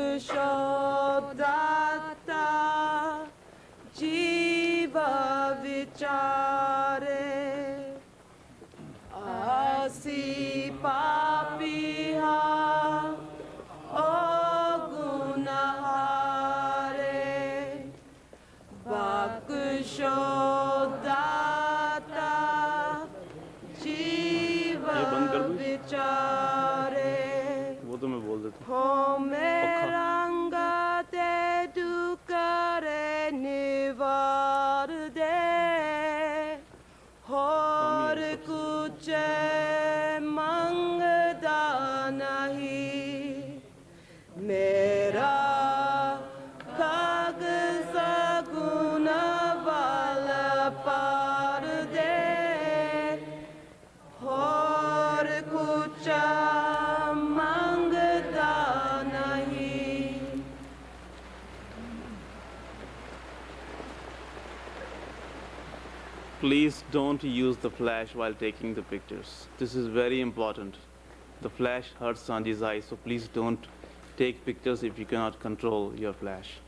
Bakshodata Jiva Vichare Asi Papiha Ogunahare Bakshodata Jiva Vichare वो तो मैं बोल देता हूँ Homeranga te dukare nivar de Hor kuche mangda nahi Mera kagza guna wala par de Hor kucha mangda nahi Please don't use the flash while taking the pictures. This is very important. The flash hurts Sanji's eyes, so please don't take pictures if you cannot control your flash.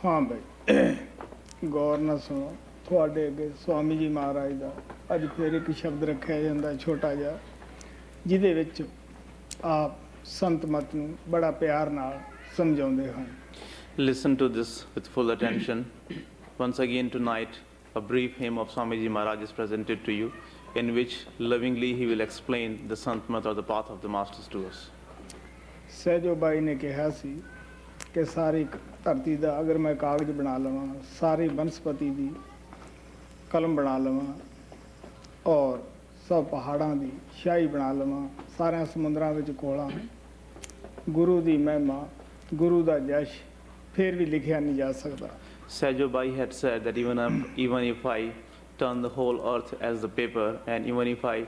हाँ भाई गौर ना सुनो थोड़े अगे स्वामी जी महाराज का अज फिर एक शब्द रखा जाता है छोटा जा जिहदे विच आप संत मत नूं बड़ा प्यार नाल समझाउंदे हैं. Listen to this with full attention. Once again tonight, a brief hymn of Swamiji Maharaj is presented to you, in which lovingly he will explain the Sant Mat or the path of the Masters to us. Sahajo Bai ने कहा सी कि सारी धरती दा अगर मैं कागज बना लवां सारी बनस्पति दी कलम बना लवां और सब पहाड़ां दी शाही बना लवां सारे समुद्रां विच कोला गुरु दी महिमा गुरु दा जश फिर भी लिखिया नहीं जा सकता. Sajo Bai had said that even if I turn the whole earth as the paper, and even if I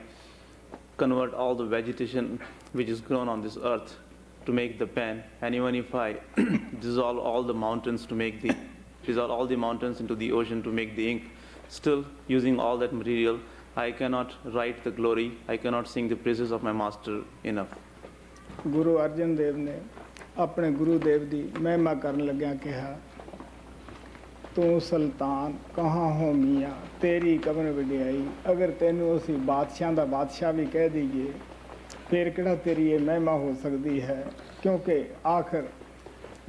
convert all the vegetation which is grown on this earth to make the pen, and even if I dissolve all the mountains into the ocean to make the ink, still using all that material, I cannot write the glory, I cannot sing the praises of my master enough. Guru Arjan Dev ne अपने गुरुदेव दी महिमा करन लग्या कहा तू सुल्तान कहाँ हो मियाँ तेरी कमर वडियाई अगर तेनू असी बादशाह दा बादशाह भी कह दीजिए फिर किहड़ा तेरी ये महिमा हो सकती है क्योंकि आखिर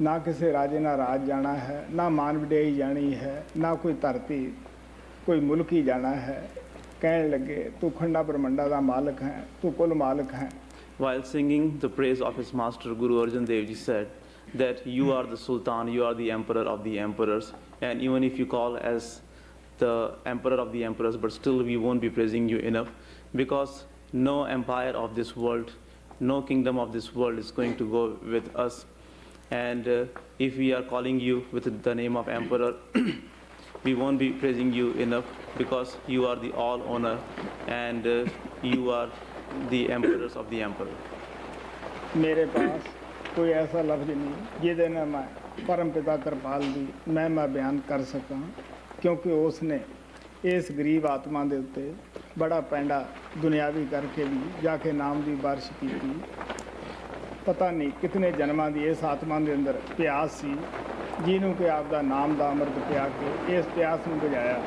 ना किसी राजे ना राज जाना है ना मान वडियाई जानी है ना कोई धरती कोई मुल्क ही जाना है कहने लगे तू खंडा ब्रह्मंडा दा मालिक है तू कुल मालिक है. While singing the praise of his master, Guru Arjan Dev Ji said that you are the Sultan, you are the emperor of the emperors, and even if you call as the emperor of the emperors, but still we won't be praising you enough, because no empire of this world, no kingdom of this world is going to go with us. And if we are calling you with the name of emperor, we won't be praising you enough, because you are the all owner and you are the emperors of the emperor. मेरे पास कोई ऐसा लफ्ज नहीं जिहदे नाल मैं परम पिता कृपाल दी महिमा बयान कर सकां क्योंकि उसने इस गरीब आत्मा दे उत्ते बड़ा पैंडा दुनियावी करके भी जाके नाम दी बारिश की पता नहीं कितने जन्मां दी इस आत्मा दे अंदर प्यास सी जिन्हों के आप दा नाम दा अमृत पिया के इस प्यास नूं बुझाया.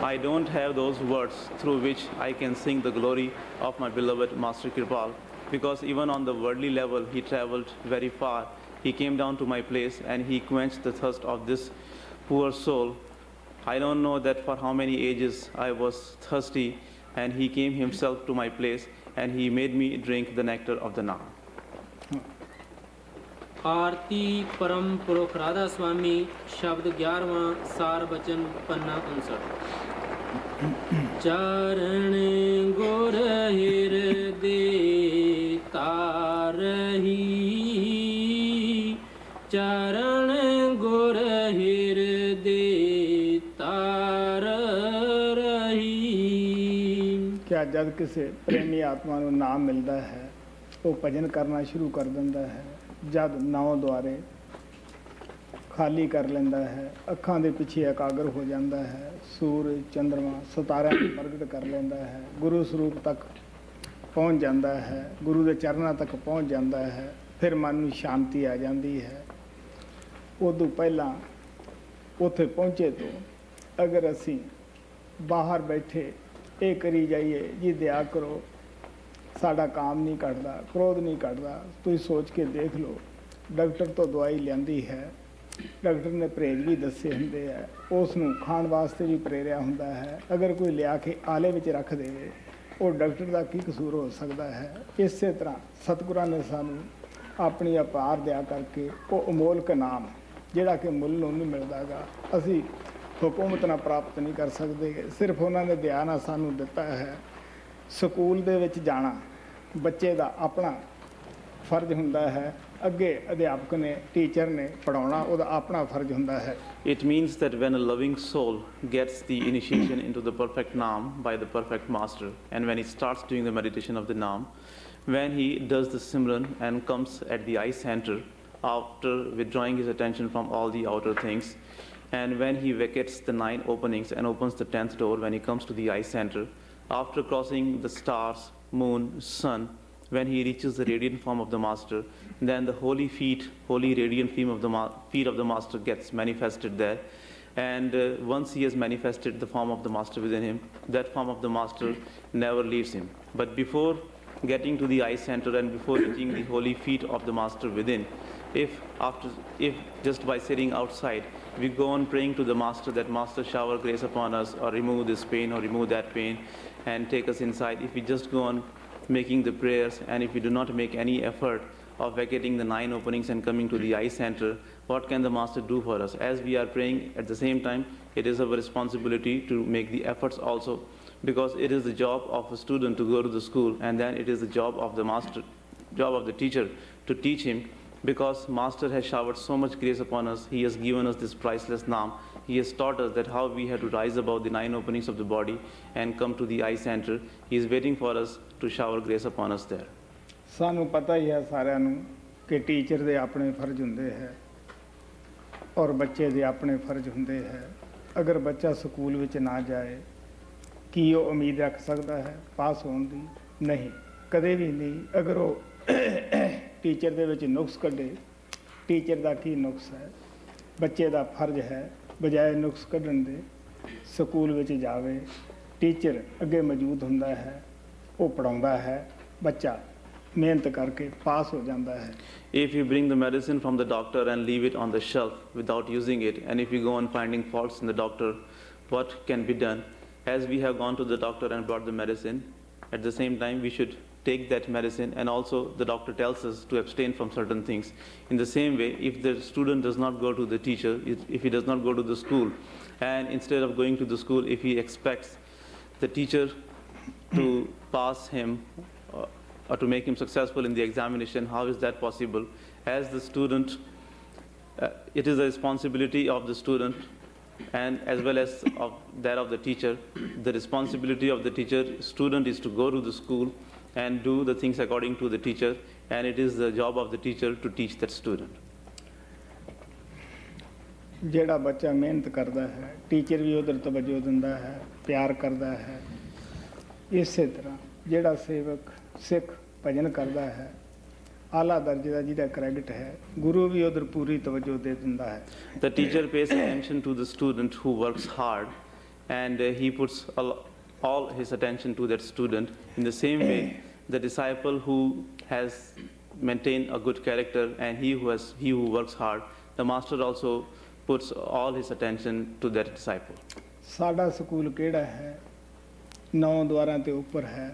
I don't have those words through which I can sing the glory of my beloved Master Kirpal, because even on the worldly level he traveled very far. He came down to my place and he quenched the thirst of this poor soul. I don't know that for how many ages I was thirsty, and he came himself to my place and he made me drink the nectar of the Naam. आरती परम पुरुष राधा स्वामी शब्द 11वां सार वचन पन्ना 59. चरण गुर हृदय तारही चरण गुर हृदय तार रही. क्या जब किसी प्रेमी आत्मा को नाम मिलता है वो भजन करना शुरू कर देता है जब नाव द्वारे खाली कर लेंदा है अखां दे पिछे एकाग्र हो जाता है सूरज चंद्रमा सितारे प्रगट कर लेंदा है गुरु स्वरूप तक पहुँच जाता है गुरु के चरणों तक पहुँच जाता है फिर मन में शांति आ जाती है. उदों पहला उत्थे पहुँचे तो अगर असी बाहर बैठे ये करी जाइए जी दया करो साडा काम नहीं कटदा क्रोध नहीं कटदा तुसीं सोच के देख लो डॉक्टर तो दवाई लियांदी है डॉक्टर ने परहेज भी दसे हुंदे है उसनूं खाण वास्ते भी प्रेरिया हुंदा है अगर कोई लिया के आले विच रख देवे वो डॉक्टर का की कसूर हो सकता है. इस तरह सतगुरां ने सानूं अपनी अपार दया करके वो अमोलक नाम जिहड़ा कि मुੱਲ नहीं मिलदा गा असी हुकूमत नाल प्राप्त नहीं कर सकते सिर्फ उन्होंने दया नाल सानूं दिता है. स्कूल दे विच जाना बच्चे दा अपना फर्ज हुंदा है अगे अध्यापक ने टीचर ने पढ़ाउणा उहदा अपना फर्ज हुंदा है. It means that when a loving soul gets the initiation into the perfect Naam by the perfect master, and when he starts doing the meditation of the Naam, when he does the Simran and comes at the eye center after withdrawing his attention from all the outer things, and when he vacates the 9 openings and opens the 10th door when he comes to the eye center, after crossing the stars, moon, sun, when he reaches the radiant form of the Master, then the holy feet, holy radiant feet of the Master gets manifested there. And once he has manifested the form of the Master within him, that form of the Master never leaves him. But before getting to the eye center and before reaching the holy feet of the Master within, if just by sitting outside, we go on praying to the Master that Master shower grace upon us, or remove this pain or remove that pain and take us inside, if we just go on making the prayers, and if we do not make any effort of vacating the 9 openings and coming to the eye center, what can the Master do for us? As we are praying at the same time, it is our responsibility to make the efforts also, because it is the job of a student to go to the school, and then it is the job of the Master, job of the teacher to teach him, because Master has showered so much grace upon us. He has given us this priceless naam. He has taught us that how we have to rise above the 9 openings of the body and come to the eye center. He is waiting for us to shower grace upon us there. ਸਾਨੂੰ ਪਤਾ ਹੀ ਹੈ ਸਾਰਿਆਂ ਨੂੰ ਕਿ teacher ਦੇ ਆਪਣੇ ਫਰਜ਼ ਹੁੰਦੇ ਹੈ ਔਰ ਬੱਚੇ ਦੇ ਆਪਣੇ ਫਰਜ਼ ਹੁੰਦੇ ਹੈ। ਅਗਰ ਬੱਚਾ ਸਕੂਲ ਵਿੱਚ ਨਾ ਜਾਏ, ਕੀ ਉਹ ਉਮੀਦ ਰੱਖ ਸਕਦਾ ਹੈ ਪਾਸ ਹੋਣ ਦੀ? ਨਹੀਂ, ਕਦੇ ਵੀ ਨਹੀਂ। ਅਗਰ ਉਹ ਟੀਚਰ ਦੇ ਵਿੱਚ ਨੁਕਸ ਕੱਢੇ, ਟੀਚਰ ਦਾ ਕੀ ਨੁਕਸ ਹੈ? ਬੱਚੇ ਦਾ ਫਰਜ਼ ਹੈ ਬਜਾਏ ਨੁਕਸ ਕੱਢਣ ਦੇ ਸਕੂਲ ਵਿੱਚ ਜਾਵੇ। ਟੀਚਰ ਅੱਗੇ ਮੌਜੂਦ ਹੁੰਦਾ ਹੈ, ਉਹ ਪੜ੍ਹਾਉਂਦਾ ਹੈ, ਬੱਚਾ ਮਿਹਨਤ ਕਰਕੇ ਪਾਸ ਹੋ ਜਾਂਦਾ ਹੈ। If you bring the medicine from the doctor and leave it on the shelf without using it, and if you go on finding faults in the doctor, what can be done? As we have gone to the doctor and brought the medicine, at the same time we should take that medicine, and also the doctor tells us to abstain from certain things. In the same way, if the student does not go to the teacher, if he does not go to the school, and instead of going to the school, if he expects the teacher to pass him or to make him successful in the examination, how is that possible? As the student, it is the responsibility of the student, and as well as of that of the teacher. The responsibility of the teacher, student, is to go to the school and do the things according to the teacher, and it is the job of the teacher to teach that student. ਜਿਹੜਾ ਬੱਚਾ ਮਿਹਨਤ ਕਰਦਾ ਹੈ, teacher ਵੀ ਉਧਰ ਤਵੱਜੋ ਦਿੰਦਾ ਹੈ, ਪਿਆਰ ਕਰਦਾ ਹੈ। ਇਸੇ ਤਰ੍ਹਾਂ ਜਿਹੜਾ ਸੇਵਕ ਸਿੱਖ ਭਜਨ ਕਰਦਾ ਹੈ, ਆਲਾ ਦਰਜੇ ਦਾ ਜਿਹਦਾ ਕ੍ਰੈਡਿਟ ਹੈ, ਗੁਰੂ ਵੀ ਉਧਰ ਪੂਰੀ ਤਵੱਜੋ ਦੇ ਦਿੰਦਾ ਹੈ। The teacher pays attention to the student who works hard, and he puts all his attention to that student. In the same way, the disciple who has maintained a good character, and he who works hard, the Master also puts all his attention to that disciple. ਸਾਡਾ school ਕਿਹੜਾ ਹੈ? 9 ਦੁਆਰਾਂ ਤੇ ਉੱਪਰ ਹੈ।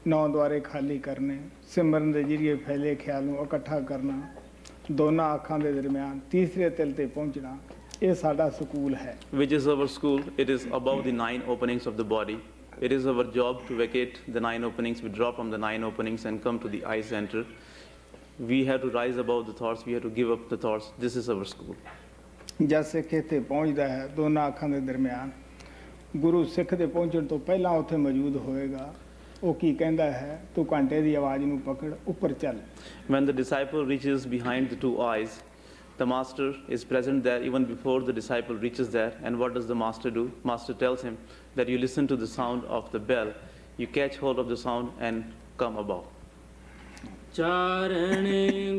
9 ਦੁਆਰੇ ਖਾਲੀ ਕਰਨੇ, ਸਿਮਰਨ ਦੇ ਜਰੀਏ ਫੈਲੇ ਖਿਆਲ ਨੂੰ ਇਕੱਠਾ ਕਰਨਾ, ਦੋਨਾਂ ਅੱਖਾਂ ਦੇ ਦਰਮਿਆਨ ਤੀਸਰੇ ਤਿਲ ਤੇ ਪਹੁੰਚਣਾ, ਇਹ ਸਾਡਾ ਸਕੂਲ ਹੈ। Which is our school? It is above the 9 openings of the body. It is our job to vacate the 9 openings. We drop from the 9 openings and come to the eye center. We have to rise above the thoughts. We have to give up the thoughts. This is our school. ਜਦ ਸਿੱਖ ਇੱਥੇ ਪਹੁੰਚਦਾ ਹੈ, ਦੋਨਾਂ ਅੱਖਾਂ ਦੇ ਦਰਮਿਆਨ, ਗੁਰੂ ਸਿੱਖ ਦੇ ਪਹੁੰਚਣ ਤੋਂ ਪਹਿਲਾਂ ਉੱਥੇ ਮੌਜੂਦ ਹੋਏਗਾ। ਉਹ ਕੀ ਕਹਿੰਦਾ ਹੈ? ਤੂੰ ਘੰਟੇ ਦੀ ਆਵਾਜ਼ ਨੂੰ ਪਕੜ, ਉੱਪਰ ਚੱਲ। When the disciple reaches behind the 2 eyes, the Master is present there even before the disciple reaches there. And what does the Master do? Master tells him that you listen to the sound of the bell, you catch hold of the sound and come above. ਚਾਰਣ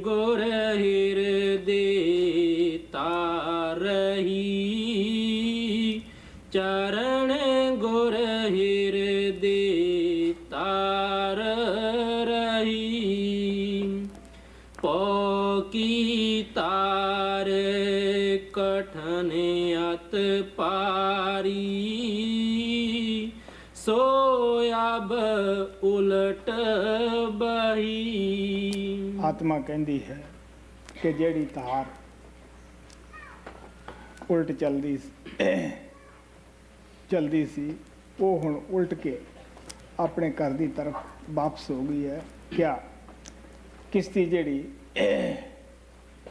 ਗੁਰ ਹਿਰਦੇ ਤਾਰਹੀ, ਚਰਨ ਗੁਰ ਹਿਰਦੇ ਤਾਰ ਰਹੀ, ਪੋਕੀ ਤਾਰ ਕਠਨ ਅਤ ਪਾਰੀ, ਸੋ ਅਬ ਉਲਟ ਬਹੀ। ਆਤਮਾ ਕਹਿੰਦੀ ਹੈ ਕਿ ਜਿਹੜੀ ਤਾਰ ਉਲਟ ਚਲਦੀ ਸੀ, ਉਹ ਹੁਣ ਉਲਟ ਕੇ ਆਪਣੇ ਘਰ ਦੀ ਤਰਫ ਵਾਪਸ ਹੋ ਗਈ ਹੈ। ਕਿਆ ਕਿਸ਼ਤੀ ਜਿਹੜੀ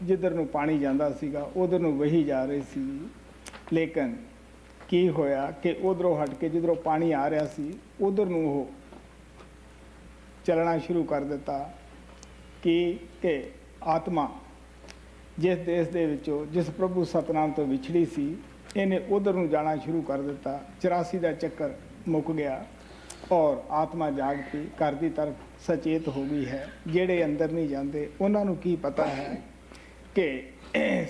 ਜਿੱਧਰ ਨੂੰ ਪਾਣੀ ਜਾਂਦਾ ਸੀਗਾ ਉਧਰ ਨੂੰ ਵਹੀ ਜਾ ਰਹੀ ਸੀ, ਲੇਕਿਨ ਕੀ ਹੋਇਆ ਕਿ ਉਧਰੋਂ ਹਟ ਕੇ ਜਿੱਧਰੋਂ ਪਾਣੀ ਆ ਰਿਹਾ ਸੀ ਉਧਰ ਨੂੰ ਉਹ ਚੱਲਣਾ ਸ਼ੁਰੂ ਕਰ ਦਿੱਤਾ। ਕਿ ਆਤਮਾ ਜਿਸ ਦੇਸ਼ ਦੇ ਵਿੱਚੋਂ, ਜਿਸ ਪ੍ਰਭੂ ਸਤਨਾਮ ਤੋਂ ਵਿਛੜੀ ਸੀ, ਇਹਨੇ ਉਧਰ ਨੂੰ ਜਾਣਾ ਸ਼ੁਰੂ ਕਰ ਦਿੱਤਾ। 84 ਦਾ ਚੱਕਰ ਮੁੱਕ ਗਿਆ ਔਰ ਆਤਮਾ ਜਾਗ ਪਈ, ਘਰ ਦੀ ਤਰਫ ਸਚੇਤ ਹੋ ਗਈ ਹੈ। ਜਿਹੜੇ ਅੰਦਰ ਨਹੀਂ ਜਾਂਦੇ ਉਹਨਾਂ ਨੂੰ ਕੀ ਪਤਾ ਹੈ ਕਿ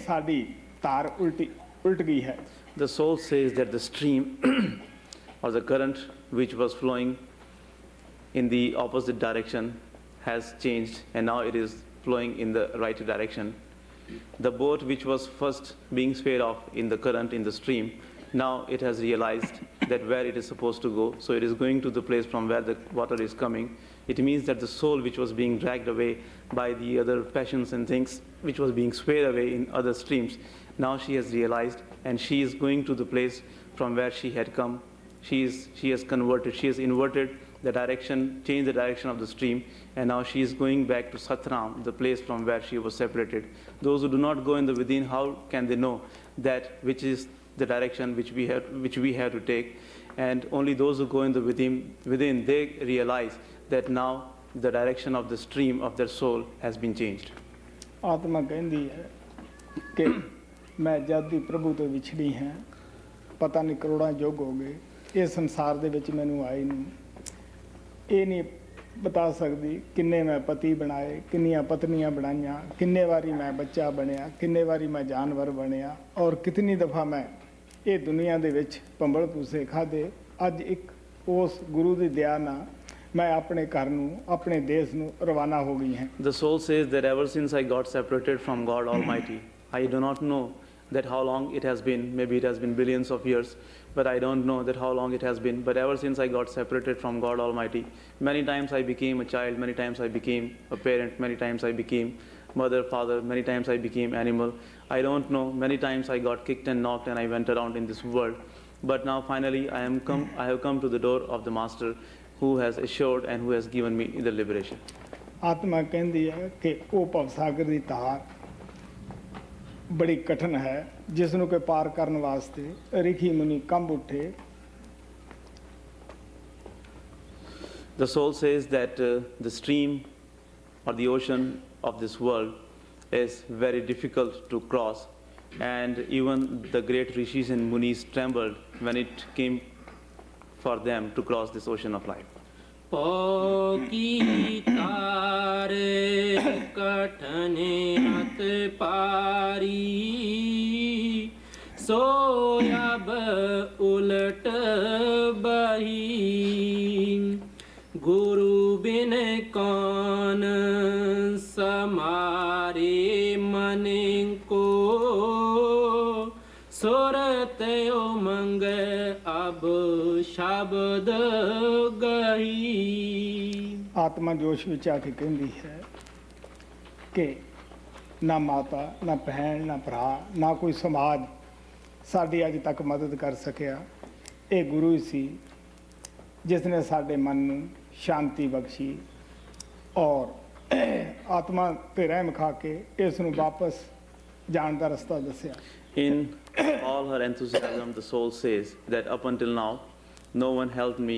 ਸਾਡੀ ਤਾਰ ਉਲਟ ਗਈ ਹੈ। The soul says that the stream or the current which was flowing in the opposite direction has changed and now it is flowing in the right direction. The boat which was first being swayed off in the current in the stream, now it has realized that where it is supposed to go, so it is going to the place from where the water is coming. It means that the soul which was being dragged away by the other passions and things which was being swayed away in other streams, now she has realized and she is going to the place from where she had come. She has converted, she has inverted the direction, changed the direction of the stream, and now she is going back to Satsang, the place from where she was separated. Those who do not go in the within, how can they know that which is the direction which we have to take? And only those who go in the within, they realize that now the direction of the stream of their soul has been changed. ਆਤਮਾ ਕਹਿੰਦੀ ਹੈ ਕਿ ਮੈਂ ਜਦ ਦੀ ਪ੍ਰਭੂ ਤੋਂ ਵਿਛੜੀ ਹਾਂ, ਪਤਾ ਨਹੀਂ ਕਰੋੜਾਂ ਯੁੱਗ ਹੋ ਗਏ ਇਸ ਸੰਸਾਰ ਦੇ ਵਿੱਚ ਮੈਨੂੰ ਆਈ ਨੂੰ। ਇਹ ਨਹੀਂ ਬਤਾ ਸਕਦੀ ਕਿੰਨੇ ਮੈਂ ਪਤੀ ਬਣਾਏ, ਕਿੰਨੀਆਂ ਪਤਨੀਆਂ ਬਣਾਈਆਂ, ਕਿੰਨੇ ਵਾਰੀ ਮੈਂ ਬੱਚਾ ਬਣਿਆ, ਕਿੰਨੇ ਵਾਰੀ ਮੈਂ ਜਾਨਵਰ ਬਣਿਆ, ਔਰ ਕਿਤਨੀ ਦਫਾ ਮੈਂ ਇਹ ਦੁਨੀਆ ਦੇ ਵਿੱਚ ਭੰਬਲ ਭੂਸੇ ਖਾਦੇ। ਅੱਜ ਇੱਕ ਉਸ ਗੁਰੂ ਦੀ ਦਇਆ ਨਾਲ ਮੈਂ ਆਪਣੇ ਘਰ ਨੂੰ, ਆਪਣੇ ਦੇਸ਼ ਨੂੰ ਰਵਾਨਾ ਹੋ ਗਈ ਹਾਂ। The soul says that ever since I got separated from God Almighty, I do not know that how long it has been. Maybe it has been billions of years, but I don't know that how long it has been. But ever since I got separated from God Almighty, many times I became a child, many times I became a parent, many times I became mother, father, many times I became animal. I don't know, many times I got kicked and knocked and I went around in this world. But now finally I have come to the door of the Master who has assured and who has given me the liberation. ਆਤਮਾ ਕਹਿੰਦੀ ਹੈ ਕਿ ਉਹ ਭਵਸਾਗਰ ਦੀ ਤਾਰ ਬੜੀ ਕਠਿਨ ਹੈ ਜਿਸ ਨੂੰ ਕਿ ਪਾਰ ਕਰਨ ਵਾਸਤੇ ਰਿਖੀ ਮੁਨੀ ਕੰਬ ਉੱਠੇ। The soul says that the stream or the ocean of this world is very difficult to cross, and even the great rishis and munis trembled when it came for them to cross this ocean of life. पौकी तारे कठने अत पारी सोयाब उलट बही गुरु बिन कौन समारे मन को सुरत उमंग अब शब्द गही। ਆਤਮਾ ਜੋਸ਼ ਵਿੱਚ ਆ ਕੇ ਕਹਿੰਦੀ ਹੈ ਕਿ ਨਾ ਮਾਤਾ, ਨਾ ਭੈਣ, ਨਾ ਭਰਾ, ਨਾ ਕੋਈ ਸਮਾਜ ਸਾਡੀ ਅੱਜ ਤੱਕ ਮਦਦ ਕਰ ਸਕਿਆ। ਇਹ ਗੁਰੂ ਹੀ ਸੀ ਜਿਸ ਨੇ ਸਾਡੇ ਮਨ ਨੂੰ ਸ਼ਾਂਤੀ ਬਖਸ਼ੀ ਔਰ ਆਤਮਾ ਤੇ ਰਹਿਮ ਖਾ ਕੇ ਇਸ ਨੂੰ ਵਾਪਸ ਜਾਣ ਦਾ ਰਸਤਾ ਦੱਸਿਆ। In all her enthusiasm, the soul says that up until now, no one helped me,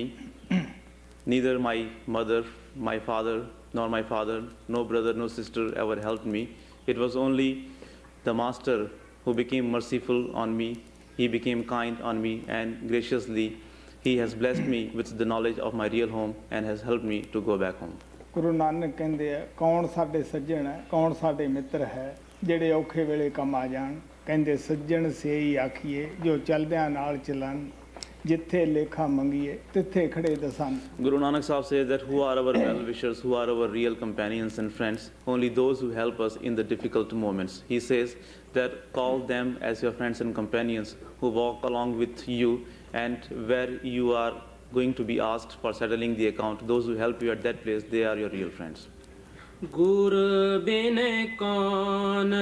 neither my mother, my father, nor my father, no brother, no sister ever helped me. It was only the Master who became merciful on me. He became kind on me, and graciously he has blessed me with the knowledge of my real home and has helped me to go back home. Guru Nanak ਕਹਿੰਦੇ ਆ ਕੌਣ ਸਾਡੇ ਸੱਜਣ ਹੈ, ਕੌਣ ਸਾਡੇ ਮਿੱਤਰ ਹੈ ਜਿਹੜੇ ਔਖੇ ਵੇਲੇ ਕੰਮ ਆ ਜਾਣ। ਕਹਿੰਦੇ ਸੱਜਣ ਸੇ ਹੀ ਆਖੀਏ ਜੋ ਚਲਦਿਆਂ ਨਾਲ ਚੱਲਣ ਜਿੱਥੇ ਲੇਖਾ ਮੰਗੀਏ ਤਿੱਥੇ ਖੜੇ ਦਸਨ। Guru Nanak Sahib says that who are our well-wishers, who are our real companions and friends? Only those who help us in the difficult moments. He says that call them as your friends and companions who walk along with you, and where you are going to be asked for settling the account, those who help you at that place, they are your real friends. गुर बिन कौन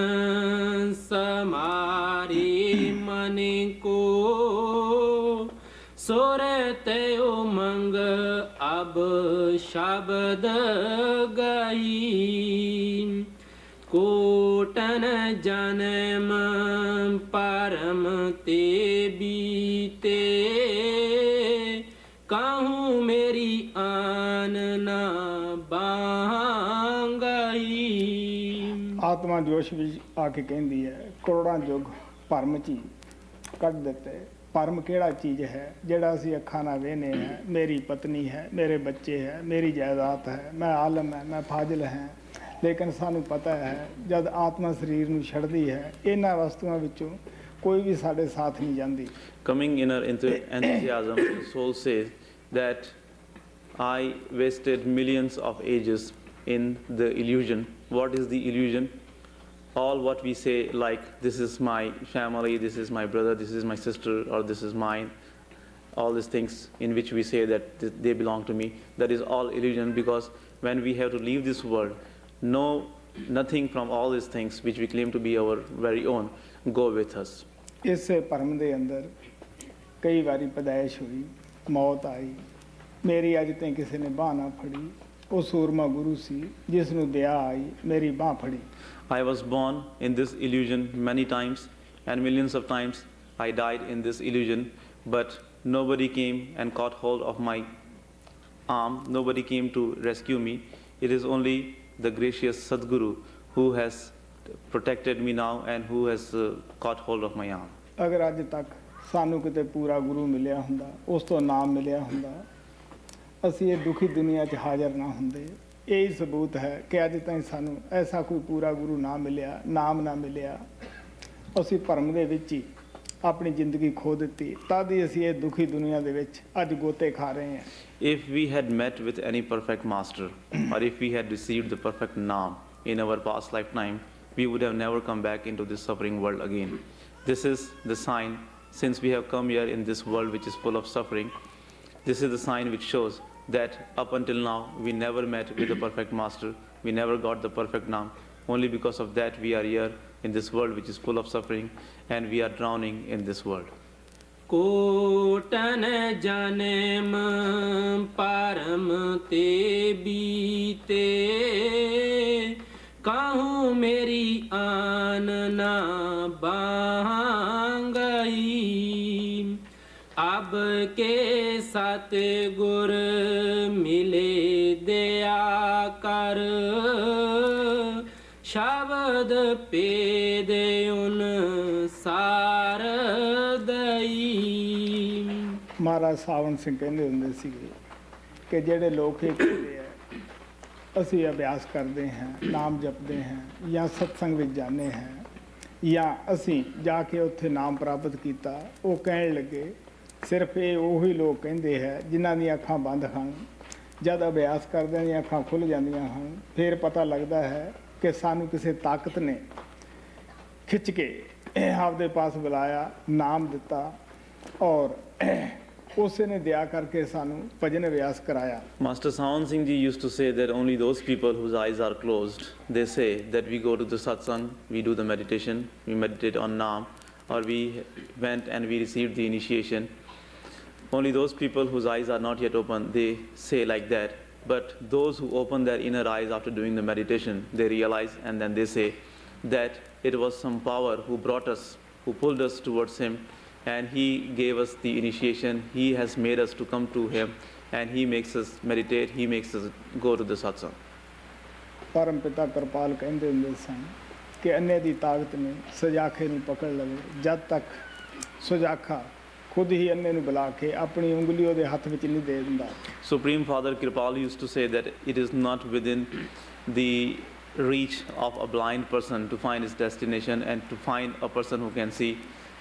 समारे मन को सुरत उमंग अब शब्द गई cotton जन्म परम ते बीते कहूँ मेरी आन ना ਆਤਮਾ ਜੋਸ਼ ਵਿੱਚ ਆ ਕੇ ਕਹਿੰਦੀ ਹੈ ਕਰੋੜਾਂ ਯੁੱਗ ਭਰਮ 'ਚ ਹੀ ਕੱਢ ਦਿੱਤੇ, ਭਰਮ ਕਿਹੜਾ ਚੀਜ਼ ਹੈ ਜਿਹੜਾ ਅਸੀਂ ਅੱਖਾਂ ਨਾਲ ਵੇਖਦੇ ਹਾਂ। ਮੇਰੀ ਪਤਨੀ ਹੈ, ਮੇਰੇ ਬੱਚੇ ਹੈ, ਮੇਰੀ ਜਾਇਦਾਦ ਹੈ, ਮੈਂ ਆਲਮ ਹੈ, ਮੈਂ ਫਾਜ਼ਿਲ ਹਾਂ। ਲੇਕਿਨ ਸਾਨੂੰ ਪਤਾ ਹੈ ਜਦ ਆਤਮਾ ਸਰੀਰ ਨੂੰ ਛੱਡਦੀ ਹੈ ਇਹਨਾਂ ਵਸਤੂਆਂ ਵਿੱਚੋਂ ਕੋਈ ਵੀ ਸਾਡੇ ਸਾਥ ਨਹੀਂ ਜਾਂਦੀ। Coming inner into enthusiasm, the soul says that I wasted millions of ages in the illusion. What is the illusion? All what we say, like this is my family, this is my brother, this is my sister, or this is mine, all these things in which we say that they belong to me, that is all illusion, because when we have to leave this world, nothing from all these things which we claim to be our very own go with us. ਇਸੇ ਭਰਮ ਦੇ ਅੰਦਰ ਕਈ ਵਾਰੀ ਪੈਦਾਇਸ਼ ਹੋਈ, ਮੌਤ ਆਈ। ਮੇਰੀ ਅੱਜ ਤਾਈਂ ਕਿਸੇ ਨੇ ਬਾਂਹ ਨਾ ਫੜੀ। ਉਹ ਸੂਰਮਾ ਗੁਰੂ ਸੀ ਜਿਸ ਨੂੰ ਦਇਆ ਆਈ, ਮੇਰੀ ਬਾਂਹ ਫੜੀ। I was born in this illusion many times, and millions of times I died in this illusion, but nobody came and caught hold of my arm, nobody came to rescue me. It is only the gracious Sadguru who has protected me now and who has caught hold of my arm. ਅਗਰ ਅੱਜ ਤੱਕ ਸਾਨੂੰ ਕਿਤੇ ਪੂਰਾ ਗੁਰੂ ਮਿਲਿਆ ਹੁੰਦਾ, ਉਸ ਤੋਂ ਨਾਮ ਮਿਲਿਆ ਹੁੰਦਾ, ਅਸੀਂ ਇਹ ਦੁਖੀ ਦੁਨੀਆ 'ਚ ਹਾਜ਼ਰ ਨਾ ਹੁੰਦੇ। ਇਹੀ ਸਬੂਤ ਹੈ ਕਿ ਅੱਜ ਤਾਈਂ ਸਾਨੂੰ ਐਸਾ ਕੋਈ ਪੂਰਾ ਗੁਰੂ ਨਾ ਮਿਲਿਆ, ਨਾਮ ਨਾ ਮਿਲਿਆ। ਅਸੀਂ ਭਰਮ ਦੇ ਵਿੱਚ ਹੀ ਆਪਣੀ ਜ਼ਿੰਦਗੀ ਖੋ ਦਿੱਤੀ, ਤਦ ਹੀ ਅਸੀਂ ਇਹ ਦੁਖੀ ਦੁਨੀਆ ਦੇ ਵਿੱਚ ਅੱਜ ਗੋਤੇ ਖਾ ਰਹੇ ਹਾਂ। If we had met with any perfect master, or if we had received the perfect naam in our past lifetime, we would have never come back into this suffering world again. This is the sign, since we have come here in this world which is full of suffering, this is the sign which shows that up until now we never met with the perfect master, we never got the perfect naam. Only because of that we are here in this world which is full of suffering, and we are drowning in this world. Cotton जन्म परम ते बीते, कहूँ मेरी आन ना बांगई। अब के सतगुर मिले दया कर, शब्द पेद उन सार दई। ਮਹਾਰਾਜ ਸਾਵਣ ਸਿੰਘ ਕਹਿੰਦੇ ਹੁੰਦੇ ਸੀਗੇ ਕਿ ਜਿਹੜੇ ਲੋਕ ਇਹ ਕਹਿੰਦੇ ਆ ਅਸੀਂ ਅਭਿਆਸ ਕਰਦੇ ਹਾਂ, ਨਾਮ ਜਪਦੇ ਹਾਂ ਜਾਂ ਸਤਸੰਗ ਵਿੱਚ ਜਾਂਦੇ ਹਾਂ ਜਾਂ ਅਸੀਂ ਜਾ ਕੇ ਉੱਥੇ ਨਾਮ ਪ੍ਰਾਪਤ ਕੀਤਾ, ਉਹ ਕਹਿਣ ਲੱਗੇ ਸਿਰਫ ਇਹ ਉਹੀ ਲੋਕ ਕਹਿੰਦੇ ਹੈ ਜਿਨ੍ਹਾਂ ਦੀਆਂ ਅੱਖਾਂ ਬੰਦ ਹਨ। ਜਦ ਅਭਿਆਸ ਕਰਦਿਆਂ ਦੀਆਂ ਅੱਖਾਂ ਖੁੱਲ੍ਹ ਜਾਂਦੀਆਂ ਹਨ, ਫਿਰ ਪਤਾ ਲੱਗਦਾ ਹੈ ਕਿ ਸਾਨੂੰ ਕਿਸੇ ਤਾਕਤ ਨੇ ਖਿੱਚ ਕੇ ਆਪਦੇ ਪਾਸ ਬੁਲਾਇਆ, ਨਾਮ ਦਿੱਤਾ ਔਰ ਉਸੇ ਨੇ ਦਇਆ ਕਰਕੇ ਸਾਨੂੰ ਭਜਨ ਅਭਿਆਸ ਕਰਾਇਆ। Master Sant Singh ji used to say that only those people whose eyes are closed, they say that we go to the Satsang, we do the meditation, we meditate on Naam, or we went and we received the initiation. Only those people whose eyes are not yet open, they say like that. But those who open their inner eyes after doing the meditation, they realize and then they say that it was some power who brought us, who pulled us towards him, and he gave us the initiation. He has made us to come to him, and he makes us meditate, he makes us go to the satsang. ਪਰਮ ਪਿਤਾ ਕਿਰਪਾਲ ਕਹਿੰਦੇ ਹੁੰਦੇ ਸਨ ਕਿ ਅੰਨੇ ਦੀ ਤਾਕਤ ਨੇ ਸਜਾਖੇ ਨੂੰ ਪਕੜ ਲਵੇ। ਜਦ ਤੱਕ ਸੁਜਾਖਾ ਖੁਦ ਹੀ ਅੰਨੇ ਨੂੰ ਬੁਲਾ ਕੇ ਆਪਣੀ ਉਂਗਲੀ ਉਹਦੇ ਹੱਥ ਵਿੱਚ ਨਹੀਂ ਦੇ ਦਿੰਦਾ। Supreme Father Kirpal used to say that it is not within the reach of a blind person to find his destination and to find a person who can see.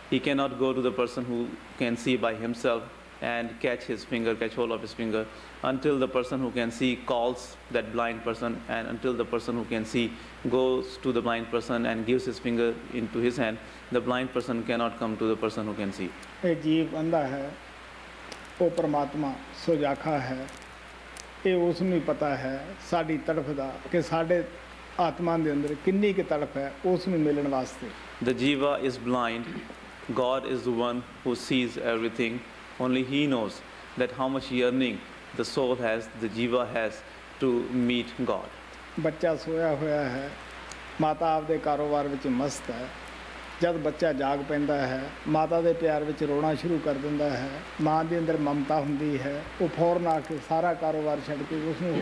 He cannot go to the person who can see by himself and catch his finger, catch hold of his finger, until the person who can see calls that blind person, and until the person who can see goes to the blind person and gives his finger into his hand, the blind person cannot come to the person who can see. ਇਹ ਜੀਵ ਅੰਧਾ ਹੈ, ਉਹ ਪਰਮਾਤਮਾ ਸੁਜਾਖਾ ਹੈ। ਇਹ ਉਸ ਨੂੰ ਹੀ ਪਤਾ ਹੈ ਸਾਡੀ ਤੜਫ ਦਾ ਕਿ ਸਾਡੇ ਆਤਮਾ ਦੇ ਅੰਦਰ ਕਿੰਨੀ ਕੁ ਤੜਫ ਹੈ ਉਸ ਨੂੰ ਮਿਲਣ ਵਾਸਤੇ। The jiva is blind. God is the one who sees everything. Only he knows that how much yearning the soul has, the jiva has to meet God. ਬੱਚਾ ਸੋਇਆ ਹੋਇਆ ਹੈ, ਮਾਤਾ ਆਪਦੇ ਕਾਰੋਬਾਰ ਵਿੱਚ ਮਸਤ ਹੈ। ਜਦ ਬੱਚਾ ਜਾਗ ਪੈਂਦਾ ਹੈ, ਮਾਤਾ ਦੇ ਪਿਆਰ ਵਿੱਚ ਰੋਣਾ ਸ਼ੁਰੂ ਕਰ ਦਿੰਦਾ ਹੈ। ਮਾਂ ਦੇ ਅੰਦਰ ਮਮਤਾ ਹੁੰਦੀ ਹੈ, ਉਹ ਫੌਰਨ ਆ ਕੇ ਸਾਰਾ ਕਾਰੋਬਾਰ ਛੱਡ ਕੇ ਉਸ ਨੂੰ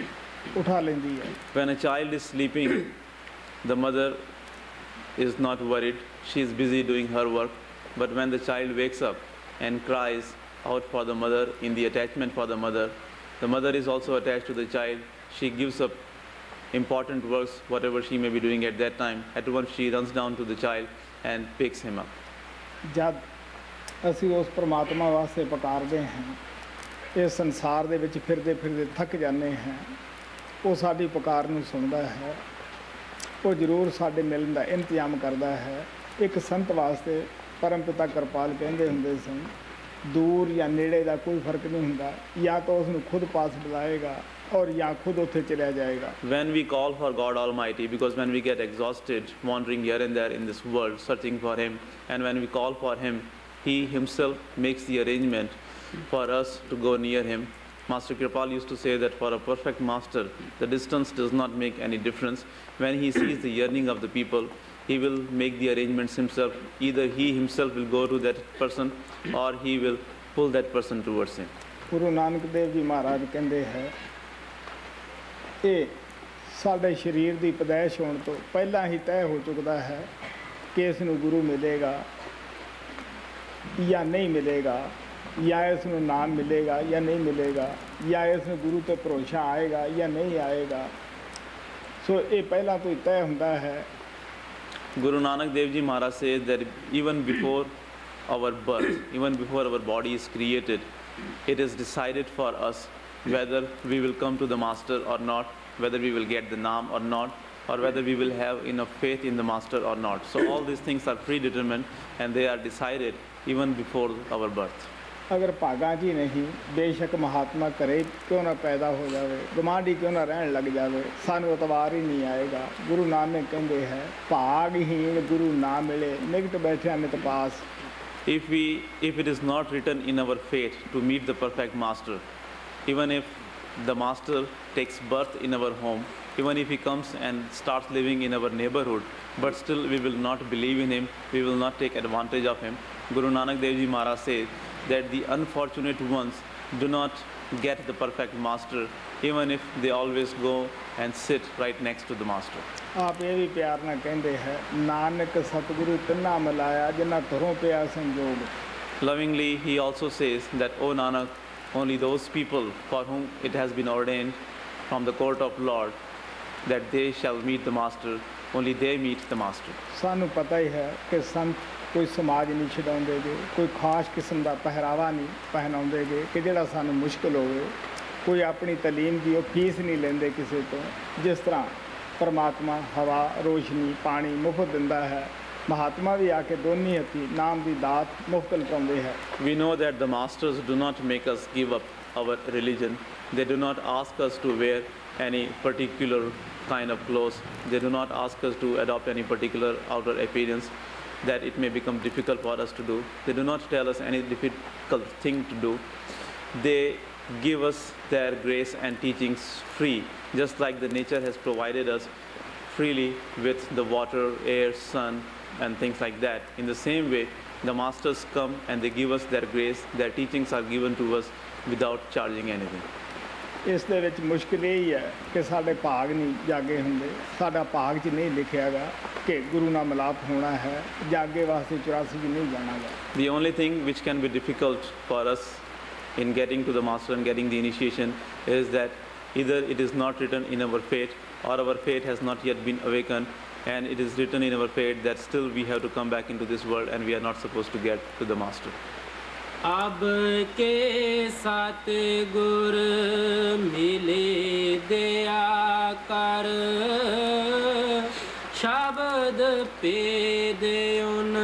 ਉਠਾ ਲੈਂਦੀ ਹੈ। When a child is sleeping, the mother is not worried. She is busy doing her work. But when the child wakes up, and cries out for the mother in the attachment for the mother. The mother is also attached to the child. She gives up important works, whatever she may be doing at that time. At once she runs down to the child and picks him up. ਜਦ ਅਸੀਂ ਉਸ ਪਰਮਾਤਮਾ ਵਾਸਤੇ ਪੁਕਾਰਦੇ ਹਾਂ, ਇਸ ਸੰਸਾਰ ਦੇ ਵਿੱਚ ਫਿਰਦੇ ਫਿਰਦੇ ਥੱਕ ਜਾਂਦੇ ਹਾਂ, ਉਹ ਸਾਡੀ ਪੁਕਾਰ ਨੂੰ ਸੁਣਦਾ ਹੈ, ਉਹ ਜ਼ਰੂਰ ਸਾਡੇ ਮਿਲਣ ਦਾ ਇੰਤਜ਼ਾਮ ਕਰਦਾ ਹੈ। ਇੱਕ ਸੰਤ ਵਾਸਤੇ ਪਰਮ ਪਿਤਾ ਕਿਰਪਾਲ ਕਹਿੰਦੇ ਹੁੰਦੇ ਸਨ, ਦੂਰ ਜਾਂ ਨੇੜੇ ਦਾ ਕੋਈ ਫਰਕ ਨਹੀਂ ਹੁੰਦਾ, ਜਾਂ ਤਾਂ ਉਸ ਨੂੰ ਖੁਦ ਪਾਸ ਬੁਲਾਏਗਾ ਔਰ ਜਾਂ ਖੁਦ ਉੱਥੇ ਚਲਿਆ ਜਾਏਗਾ। When we call for God Almighty, because when we get exhausted wandering here and there in this world searching for Him, and when we call for Him, He Himself makes the arrangement for us to go near Him. Master Kirpal used to say that for a perfect master, the distance does not make any difference. When he sees the yearning of the people, he will make the arrangements himself. Either he himself will go to that person or he will pull that person towards him. Guru Nanak Dev ji ਮਹਾਰਾਜ ਕਹਿੰਦੇ ਹੈ, ਇਹ ਸਾਡੇ ਸਰੀਰ ਦੀ ਪੈਦਾਇਸ਼ ਹੋਣ ਤੋਂ ਪਹਿਲਾਂ ਹੀ ਤੈਅ ਹੋ ਚੁੱਕਦਾ ਹੈ ਕਿ ਇਸ ਨੂੰ ਗੁਰੂ ਮਿਲੇਗਾ ਜਾਂ ਨਹੀਂ ਮਿਲੇਗਾ, ਜਾਂ ਇਸ ਨੂੰ ਨਾਮ ਮਿਲੇਗਾ ਜਾਂ ਨਹੀਂ ਮਿਲੇਗਾ, ਜਾਂ ਇਸ ਨੂੰ ਗੁਰੂ ਤੇ ਭਰੋਸਾ ਆਏਗਾ ਜਾਂ ਨਹੀਂ ਆਏਗਾ। ਸੋ ਇਹ ਪਹਿਲਾਂ ਤੋਂ ਹੀ ਤੈਅ ਹੁੰਦਾ ਹੈ। Guru Nanak Dev Ji Maharaj says that even before our birth, even before our body is created, it is decided for us whether we will come to the Master or not, whether we will get the Naam or not, or whether we will have enough faith in the Master or not. So all these things are predetermined and they are decided even before our birth. ਅਗਰ ਭਾਗਾਂ 'ਚ ਹੀ ਨਹੀਂ, ਬੇਸ਼ੱਕ ਮਹਾਤਮਾ ਘਰੇ ਕਿਉਂ ਨਾ ਪੈਦਾ ਹੋ ਜਾਵੇ, ਗੁਆਂਢੀ ਕਿਉਂ ਨਾ ਰਹਿਣ ਲੱਗ ਜਾਵੇ, ਸਾਨੂੰ ਇਤਬਾਰ ਹੀ ਨਹੀਂ ਆਏਗਾ। ਗੁਰੂ ਨਾਨਕ ਕਹਿੰਦੇ ਹੈ, ਭਾਗਹੀਣ ਗੁਰੂ ਨਾ ਮਿਲੇ, ਨਿਕਟ ਬੈਠਿਆ ਨਿਤ ਪਾਸ। If it is not written in our fate to meet the perfect Master, even if the Master takes birth in our home, even if he comes and starts living in our neighborhood, but still we will not believe in him, we will not take advantage of him. Guru Nanak Dev Ji Maharaj says that the unfortunate ones do not get the perfect Master, even if they always go and sit right next to the Master. ਆਪ ਇਹ ਵੀ ਪਿਆਰ ਨਾਲ ਕਹਿੰਦੇ ਹੈ, ਨਾਨਕ ਸਤਿਗੁਰੂ ਤਿੰਨਾ ਮਿਲਾਇਆ ਜਿਨ੍ਹਾਂ ਧਰੋਂ ਪਿਆ ਸੰਜੋਗ। Lovingly he also says that, O Nanak, only those people for whom it has been ordained from the court of Lord that they shall meet the Master, only they meet the Master. ਸਾਨੂੰ ਪਤਾ ਹੀ ਹੈ ਕਿ ਸੰਤ ਕੋਈ ਸਮਾਜ ਨਹੀਂ ਛਡਾਉਂਦੇ ਗੇ, ਕੋਈ ਖਾਸ ਕਿਸਮ ਦਾ ਪਹਿਰਾਵਾ ਨਹੀਂ ਪਹਿਨਾਉਂਦੇ ਗੇ ਕਿ ਜਿਹੜਾ ਸਾਨੂੰ ਮੁਸ਼ਕਿਲ ਹੋਵੇ, ਕੋਈ ਆਪਣੀ ਤਾਲੀਮ ਦੀ ਉਹ ਫੀਸ ਨਹੀਂ ਲੈਂਦੇ ਕਿਸੇ ਤੋਂ। ਜਿਸ ਤਰ੍ਹਾਂ ਪਰਮਾਤਮਾ ਹਵਾ, ਰੋਸ਼ਨੀ, ਪਾਣੀ ਮੁਫਤ ਦਿੰਦਾ ਹੈ, ਮਹਾਤਮਾ ਵੀ ਆ ਕੇ ਦੋਨੀ ਹੱਥੀ ਨਾਮ ਦੀ ਦਾਤ ਮੁਫਤ ਲਟਾਉਂਦੇ ਹੈ। We know that the Masters do not make us give up our religion. They do not ask us to wear any particular kind of clothes. They do not ask us to adopt any particular outer appearance that it may become difficult for us to do. They do not tell us any difficult thing to do. They give us their grace and teachings free, just like the nature has provided us freely with the water, air, sun and things like that. In the same way, the Masters come and they give us their grace, their teachings are given to us without charging anything. ਇਸ ਦੇ ਵਿੱਚ ਮੁਸ਼ਕਿਲ ਇਹ ਹੀ ਹੈ ਕਿ ਸਾਡੇ ਭਾਗ ਨਹੀਂ ਜਾਗੇ ਹੁੰਦੇ, ਸਾਡਾ ਭਾਗ 'ਚ ਨਹੀਂ ਲਿਖਿਆ ਗਾ ਕਿ ਗੁਰੂ ਨਾਲ ਮਿਲਾਪ ਹੋਣਾ ਹੈ, ਜਾਗੇ ਵਾਸਤੇ 84 'ਚ ਨਹੀਂ ਜਾਣਾ ਗਾ। The only thing which can be difficult for us in getting to the Master and getting the initiation is that either it is not written in our fate or our fate has not yet been awakened, and it is written in our fate that still we have to come back into this world and we are not supposed to get to the Master. अब के सतगुर मिले दया कर, शब्द पे दे उन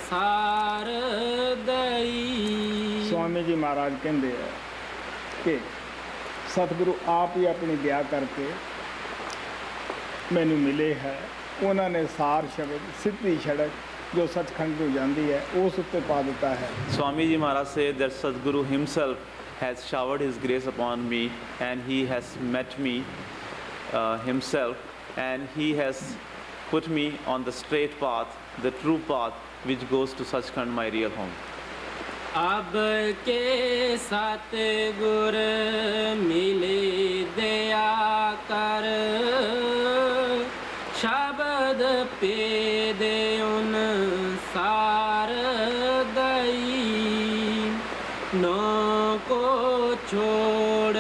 सार दई। स्वामी जी महाराज कहते हैं कि सतगुरु आप ही अपनी दया करके मैनू मिले है, उन्होंने सार शब्द सिद्धि सड़क जो सचखंड ਨੂੰ ਜਾਂਦੀ ਹੈ ਉਸ ਉੱਤੇ ਪਾ ਦਿੱਤਾ ਹੈ। Swami Ji Maharaj said that Sadguru himself has showered his grace upon me and he has met me himself and he has put me on the straight path, the true path which goes to Sachkhand, my real home. अब के सतगुर मिले दया कर, शब्द पे दे उन सार दई। छोड़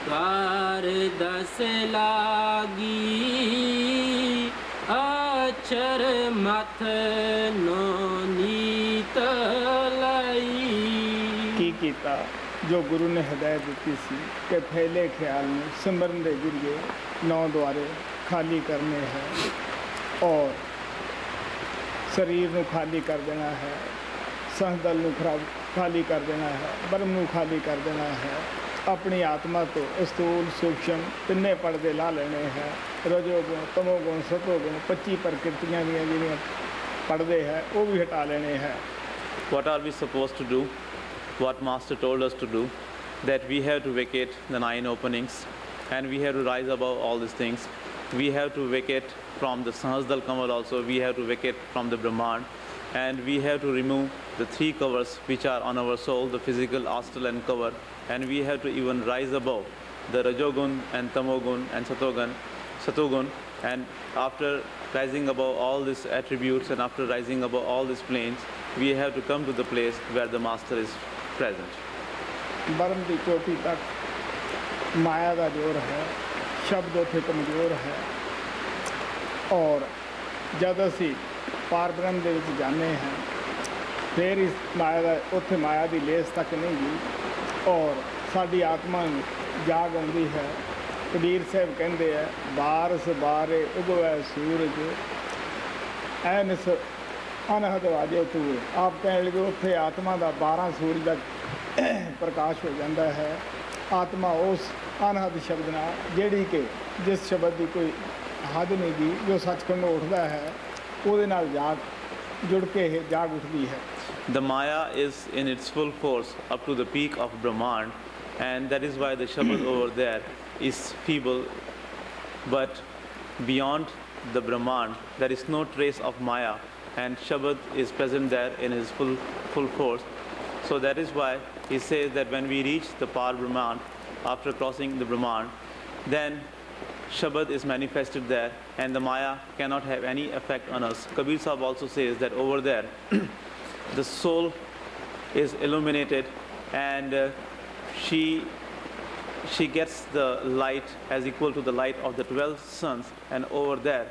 द्वार दस लागी अक्षर मथ नो नीत लई। की कीता जो गुरु ने हदायत दी सी कि फैले ख्याल में सिमरन दे जरिए 9 द्वारे खाली करने हैं और शरीर ਨੂੰ खाली कर देना है, संदल ਨੂੰ खाली कर देना है, ब्रह्म ਨੂੰ खाली कर देना है, अपनी आत्मा तो स्थूल सूक्ष्म तिन्ने पर्दे ला लेने हैं, रजोगुण तमोगुण सतोगुण 25 प्रकृतियां ਦੀਆਂ ਜਿਹੜੀਆਂ पर्दे है वो भी हटा लेने हैं। What are we supposed to do? What Master told us to do, that we have to vacate the 9 openings and we have to rise above all these things. We have to vacate from the Sahasdal Kamal also, we have to vacate from the Brahman, and we have to remove the 3 covers which are on our soul, the physical, astral and cover, and we have to even rise above the Rajogun and Tamogun and Satogun, and after rising above all these attributes and after rising above all these planes, we have to come to the place where the Master is present. ब्रह्म की चोटी तक माया का जोर है, शब्द उत्थे कमजोर है, और जब असी पार ब्रह्म दे विच जाने हैं फिर इस माया का उत्थे माया की लेस तक नहीं गई और साडी आत्मा जाग आउंदी है। कबीर साहब कहते हैं बारस बारे उगवै सूरज ऐनस अनहद वाजे तूर। आप कहने लगे उत्थे आत्मा का 12 सूरज का प्रकाश हो जाता है। आत्मा उस अनहद शब्द नाल जिहड़ी कि जिस शब्द की कोई हद नहीं गी, जो सचखंड उठता है ਉਹਦੇ ਨਾਲ ਜਾਗ जुड़ के जाग उठती है। The Maya is in its full force up to the peak of Brahman, and that is why the Shabad over there is feeble. But beyond the Brahman, there is no trace of Maya, and Shabad is present there in his full force. So that is why he says that when we reach the Par Brahman, after crossing the Brahman, then Shabad is manifested there, and the Maya cannot have any effect on us. Kabir Sahib also says that over there, the soul is illuminated, and she gets the light as equal to the light of the 12 suns, and over there,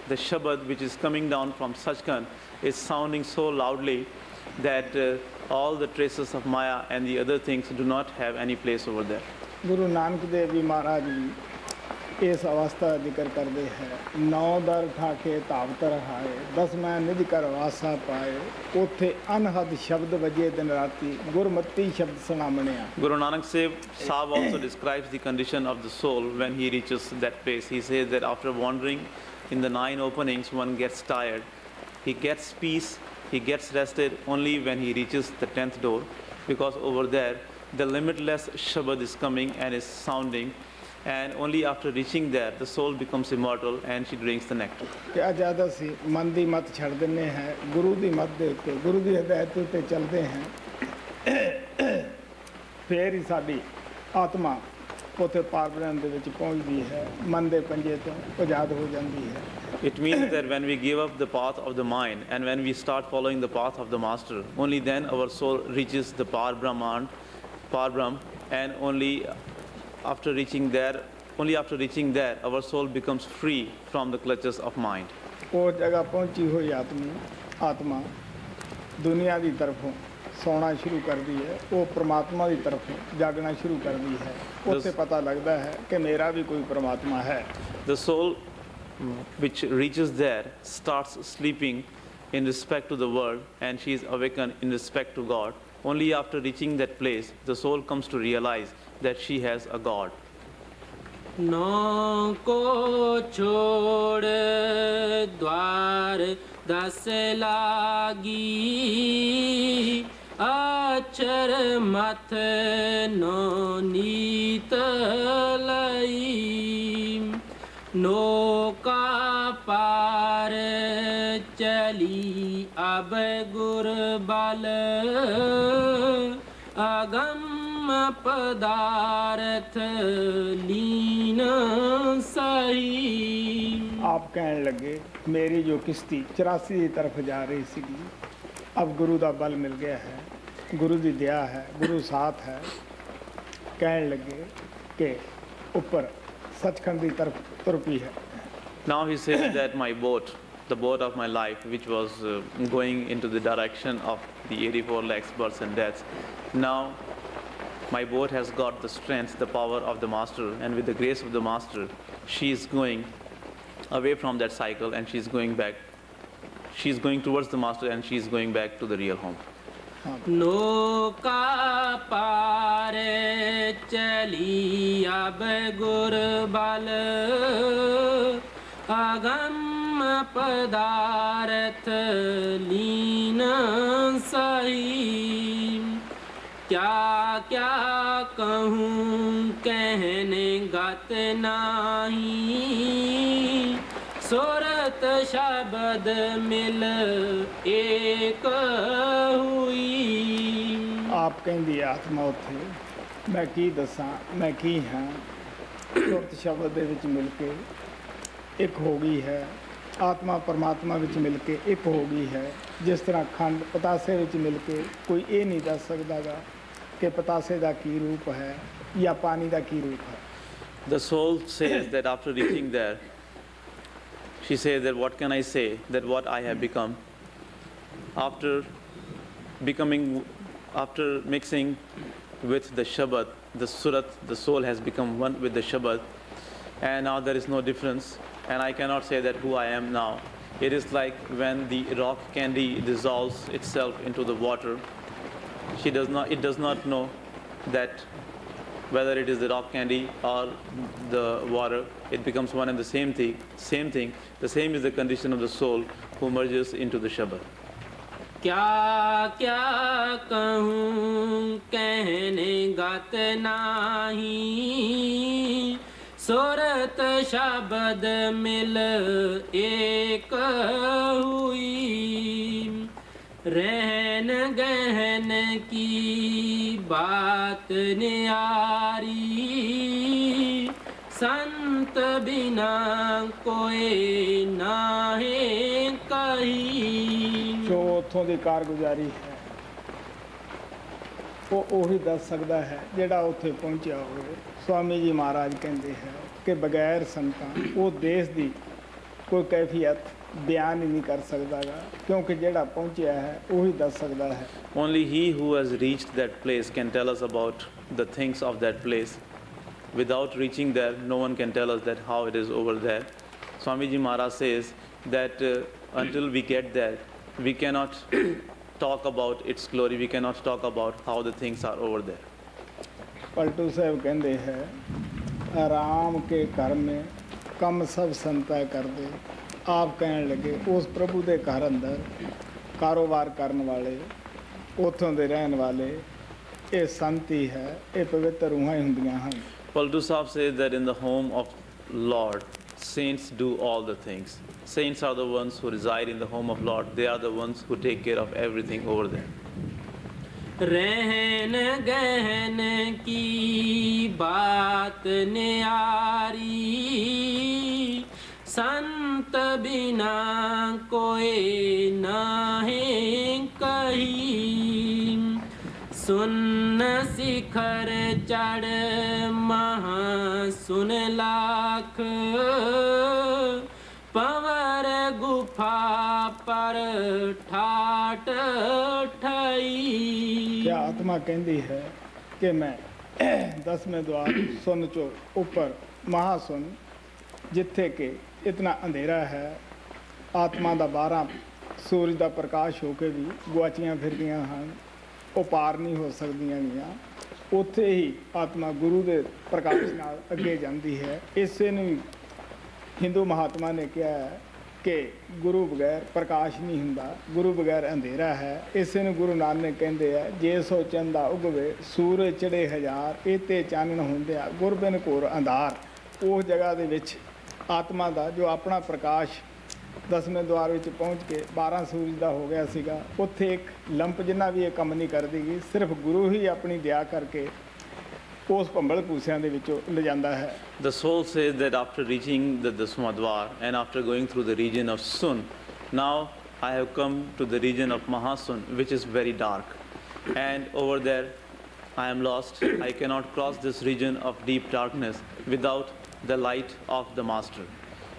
the Shabad which is coming down from Sachkhand is sounding so loudly that all the traces of Maya and the other things do not have any place over there. Guru Nanak Dev Ji Maharaj ji इस अवस्था का जिक्र करते हैं। 9 दर ठाके तावत रहाए 10 मैं निज कर वासा पाए उथे अनहद शब्द बजे दिन राती गुरमती शब्द सुनामणिया। Guru Nanak Sahib also describes the condition of the soul when he reaches that place. He says that after wandering in the 9 openings, one gets tired. He gets peace, he gets rested only when he reaches the 10th door, because over there the limitless Shabad is coming and is sounding. And only after reaching there, the soul becomes immortal and she drinks the nectar. क्या ज़्यादा सी मन दी मत छड़ देने हैं, गुरु दी मत दे के गुरु दी हिदायत ते चलते हैं, फिर ही साडी आत्मा उथे पार ब्रह्म दे विच पहुंचदी है, मन दे पंजे तो आज़ाद हो जाती है। It means that when we give up the path of the mind and when we start following the path of the Master, only then our soul reaches the Par Brahman, and only after reaching there, our soul becomes free from the clutches of mind. वो जगह पहुंची हुई आत्मा दुनिया की तरफों सोना शुरू कर दी है, वो परमात्मा की तरफ जागना शुरू कर दी है। उससे पता लगता है कि मेरा भी कोई परमात्मा है। The soul which reaches there starts sleeping in respect to the world, and she is awakened in respect to God. Only after reaching that place, the soul comes to realize that she has a God. नौ को छोड़ द्वार 10 लागी अक्षर मथ no नीत लई नौका पार चली अब गुर बल अगम पदार्थ लीन सही। आप कहने लगे मेरी जो किश्ती 84 की तरफ जा रही सी, अब गुरु का बल मिल गया है, गुरु की दया है, गुरु साथ है, ਕਹਿਣ ਲੱਗੇ ਕਿ ਉੱਪਰ ਸੱਚਖੰਡ ਦੀ ਤਰਫ ਤੁਰ ਪਈ ਹੈ। Now he says that my boat, the boat of my life, which was going into the direction of the 84 lakhs births and deaths, now my boat has got the strength, the power of the master, and with the grace of the master, she is going away from that cycle, and she is going back. She is going towards the master, and she is going back to the real home. नौका पार चली अब गुर बल अगम पदार्थ लीन सही क्या क्या कहूँ कहने गत नाही सुरत शब्द मिल एक हुई। ਆਪ ਕਹਿੰਦੀ ਆਤਮਾ ਉੱਥੇ ਮੈਂ ਕੀ ਦੱਸਾਂ ਮੈਂ ਕੀ ਹਾਂ, ਸੁਰਤ ਸ਼ਬਦ ਦੇ ਵਿੱਚ ਮਿਲ ਕੇ ਇੱਕ ਹੋ ਗਈ ਹੈ। ਆਤਮਾ ਪਰਮਾਤਮਾ ਵਿੱਚ ਮਿਲ ਕੇ ਇੱਕ ਹੋ ਗਈ ਹੈ। ਜਿਸ ਤਰ੍ਹਾਂ ਖੰਡ ਪਤਾਸੇ ਵਿੱਚ ਮਿਲ ਕੇ ਕੋਈ ਇਹ ਨਹੀਂ ਦੱਸ ਸਕਦਾਗਾ ਕਿ ਪਤਾਸੇ ਦਾ ਕੀ ਰੂਪ ਹੈ ਜਾਂ ਪਾਣੀ ਦਾ ਕੀ ਰੂਪ ਹੈ। The soul says that after reaching there, she says that what can I say that what I have become after mixing with the Shabad, the Surat, the soul has become one with the Shabad, and now there is no difference, and I cannot say that who I am now. It is like when the rock candy dissolves itself into the water. It does not know that whether it is the rock candy or the water, it becomes one and the same thing. The same is the condition of the soul who merges into the Shabad. क्या क्या कहूँ कहने गत नाही सुरत शब्द मिल एक हुई रहन गहन की बात न्यारी संत बिना कोई नाहे कही। ਜੋ ਉੱਥੋਂ ਦੀ ਕਾਰਗੁਜ਼ਾਰੀ ਹੈ ਉਹ ਉਹੀ ਦੱਸ ਸਕਦਾ ਹੈ ਜਿਹੜਾ ਉੱਥੇ ਪਹੁੰਚਿਆ ਹੋਵੇ। ਸਵਾਮੀ ਜੀ ਮਹਾਰਾਜ ਕਹਿੰਦੇ ਹੈ ਕਿ ਬਗੈਰ ਸੰਤਾਂ ਉਹ ਦੇਸ਼ ਦੀ ਕੋਈ ਕੈਫੀਅਤ ਬਿਆਨ ਹੀ ਨਹੀਂ ਕਰ ਸਕਦਾਗਾ, ਕਿਉਂਕਿ ਜਿਹੜਾ ਪਹੁੰਚਿਆ ਹੈ ਉਹੀ ਦੱਸ ਸਕਦਾ ਹੈ। Only he who has reached that place can tell us about the things of that place. Without reaching there, no one can tell us that how it is over there. Swamiji Maharaj says that until we get there, we cannot talk about its glory, we cannot talk about how the things are over there. Paltu साहब कहते हैं राम के घर में कम सब संता कर दे। आप कहने लगे उस प्रभु के घर अंदर कारोबार करने वाले उतों के रहने वाले ये संत ही है, ये पवित्र रूहां ही हुंदियां हैं। Paltu Sahib says that in the home of Lord, saints do all the things. Saints are the ones who reside in the home of Lord. They are the ones who take care of everything over there. रहन गहन की बात न्यारी संत बिना कोई नाहे कही सुन शिखर चढ़ महा सुन लाख पवर गुफा पर ठाट ठई। क्या आत्मा कहती है कि मैं 10वें द्वार सुन चो ऊपर महासुन जिथे के इतना अंधेरा है आत्मा दा 12 सूरज का प्रकाश होके भी गुआचियां फिरदियां हैं, वो पार नहीं हो सकदियां गईयां। उत्थे ही आत्मा गुरु के प्रकाश नाल अगे जाती है। इसे ने हिंदू महात्मा ने कहा है कि गुरु बगैर प्रकाश नहीं हुंदा, गुरु बगैर अंधेरा है। इसे ने गुरु नानक कहते हैं जे सो चंदा उगवे सूरज चढ़े हजार इते चानन हुंदिया गुर बिन घोर अंधार। उस जगह दे विच आत्मा का जो अपना प्रकाश 10वें द्वार में पहुँच के 12 सूरज का हो गया सीगा, उत्थे एक लंप जिन्ना भी ये काम नहीं कर देगी, सिर्फ गुरु ही अपनी दया करके उस भंबल भूसियां दे विचों ले जांदा है। The soul says that after reaching the Dasmadwar and after going through the region of Sun, now I have come to the region of Mahasun, which is very dark. And over there, I am lost. I cannot cross this region of deep darkness without the light of the Master.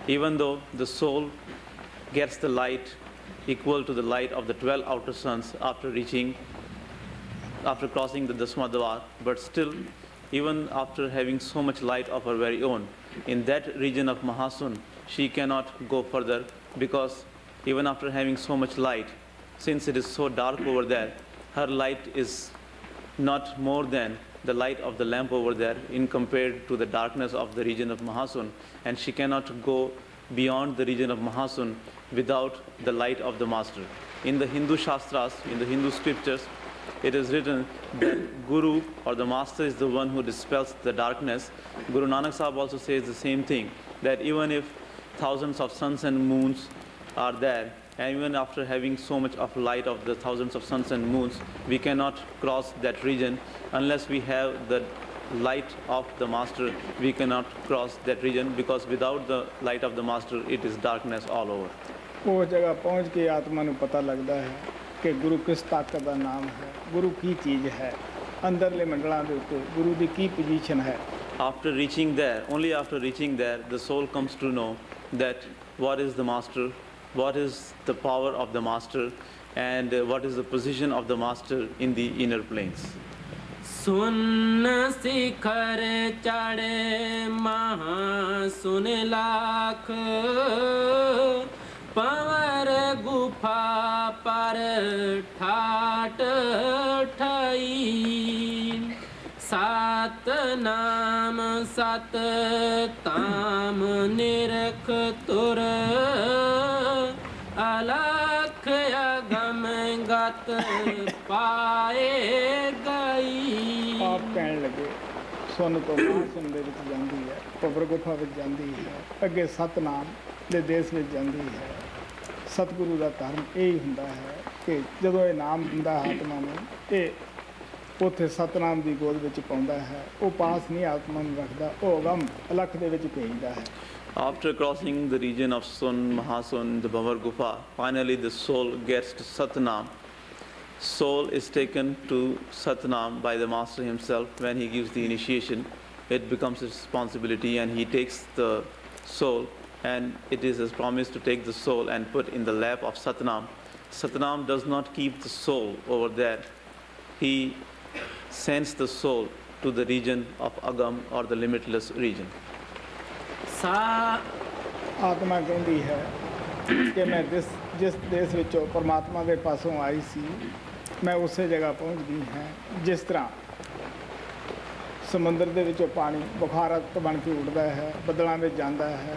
Even though the soul gets the light equal to the light of the 12 outer suns after crossing the Dasmadwar, but still, even after having so much light of her very own, in that region of Mahasun, she cannot go further, because even after having so much light, since it is so dark over there, her light is not more than the light of the lamp over there in compared to the darkness of the region of Mahasun, and she cannot go beyond the region of Mahasun without the light of the Master. In the Hindu Shastras, in the Hindu scriptures, it is written that Guru or the Master is the one who dispels the darkness. Guru Nanak Sahib also says the same thing, that even if thousands of suns and moons are there, and even after having so much of light of the thousands of suns and moons, we cannot cross that region unless we have the light of the Master. We cannot cross that region, because without the light of the Master, it is darkness all over. वो जगह पहुंच के आत्मा ਨੂੰ ਪਤਾ ਲੱਗਦਾ ਹੈ ਕਿ ਗੁਰੂ ਕਿਸ ਤਾਕਤ ਦਾ ਨਾਮ ਹੈ, ਗੁਰੂ ਕੀ ਚੀਜ਼ ਹੈ, ਅੰਦਰਲੇ ਮੰਡਲਾਂ ਦੇ ਉੱਤੇ ਗੁਰੂ ਦੀ ਕੀ ਪੋਜੀਸ਼ਨ ਹੈ. After reaching there, only after reaching there, the soul comes to know that what is the Master, what is the power of the Master, and what is the position of the Master in the inner planes. सुन शिखर चढ़े महा सुन लाख पंवर गुफा पर ठाट ठाई सात नाम सत ताम निरख तुर अलख अगम गत पाए गई. ਆਪ ਕਹਿਣ ਲੱਗੇ ਸੁਣ ਤੋਂ ਮਹਾਸੁਨ ਦੇ ਵਿੱਚ ਜਾਂਦੀ ਹੈ, ਪਵਰ ਗੁਫਾ ਵਿੱਚ ਜਾਂਦੀ ਹੈ, ਅੱਗੇ ਸਤਨਾਮ ਦੇ ਦੇਸ਼ ਵਿੱਚ ਜਾਂਦੀ ਹੈ. ਸਤਿਗੁਰੂ ਦਾ ਧਰਮ ਇਹ ਹੀ ਹੁੰਦਾ ਹੈ ਕਿ ਜਦੋਂ ਇਹ ਨਾਮ ਦਿੰਦਾ ਆਤਮਾ ਨੂੰ, ਇਹ ਉੱਥੇ ਸਤਨਾਮ ਦੀ ਗੋਦ ਵਿੱਚ ਪਾਉਂਦਾ ਹੈ. ਉਹ ਪਾਸ ਨਹੀਂ ਆਤਮਾ ਨੂੰ ਰੱਖਦਾ, ਉਹ ਅਗਮ ਅਲੱਖ ਦੇ ਵਿੱਚ ਭੇਜਦਾ ਹੈ. After crossing the region of Sun, Mahasun, the Bhavar Gufa, finally the soul gets to Satnam. Soul is taken to Satnam by the Master himself when he gives the initiation. It becomes his responsibility, and he takes the soul, and it is his promise to take the soul and put in the lap of Satnam. Satnam does not keep the soul over there. He sends the soul to the region of Agam, or the limitless region. ਆਤਮਾ ਕਹਿੰਦੀ ਹੈ ਕਿ ਮੈਂ ਜਿਸ ਦੇਸ਼ ਵਿੱਚੋਂ ਪਰਮਾਤਮਾ ਦੇ ਪਾਸੋਂ ਆਈ ਸੀ, ਮੈਂ ਉਸੇ ਜਗ੍ਹਾ ਪਹੁੰਚ ਗਈ ਹਾਂ. ਜਿਸ ਤਰ੍ਹਾਂ ਸਮੁੰਦਰ ਦੇ ਵਿੱਚੋਂ ਪਾਣੀ ਬੁਖਾਰਤ ਬਣ ਕੇ ਉੱਡਦਾ ਹੈ, ਬੱਦਲਾਂ ਵਿੱਚ ਜਾਂਦਾ ਹੈ,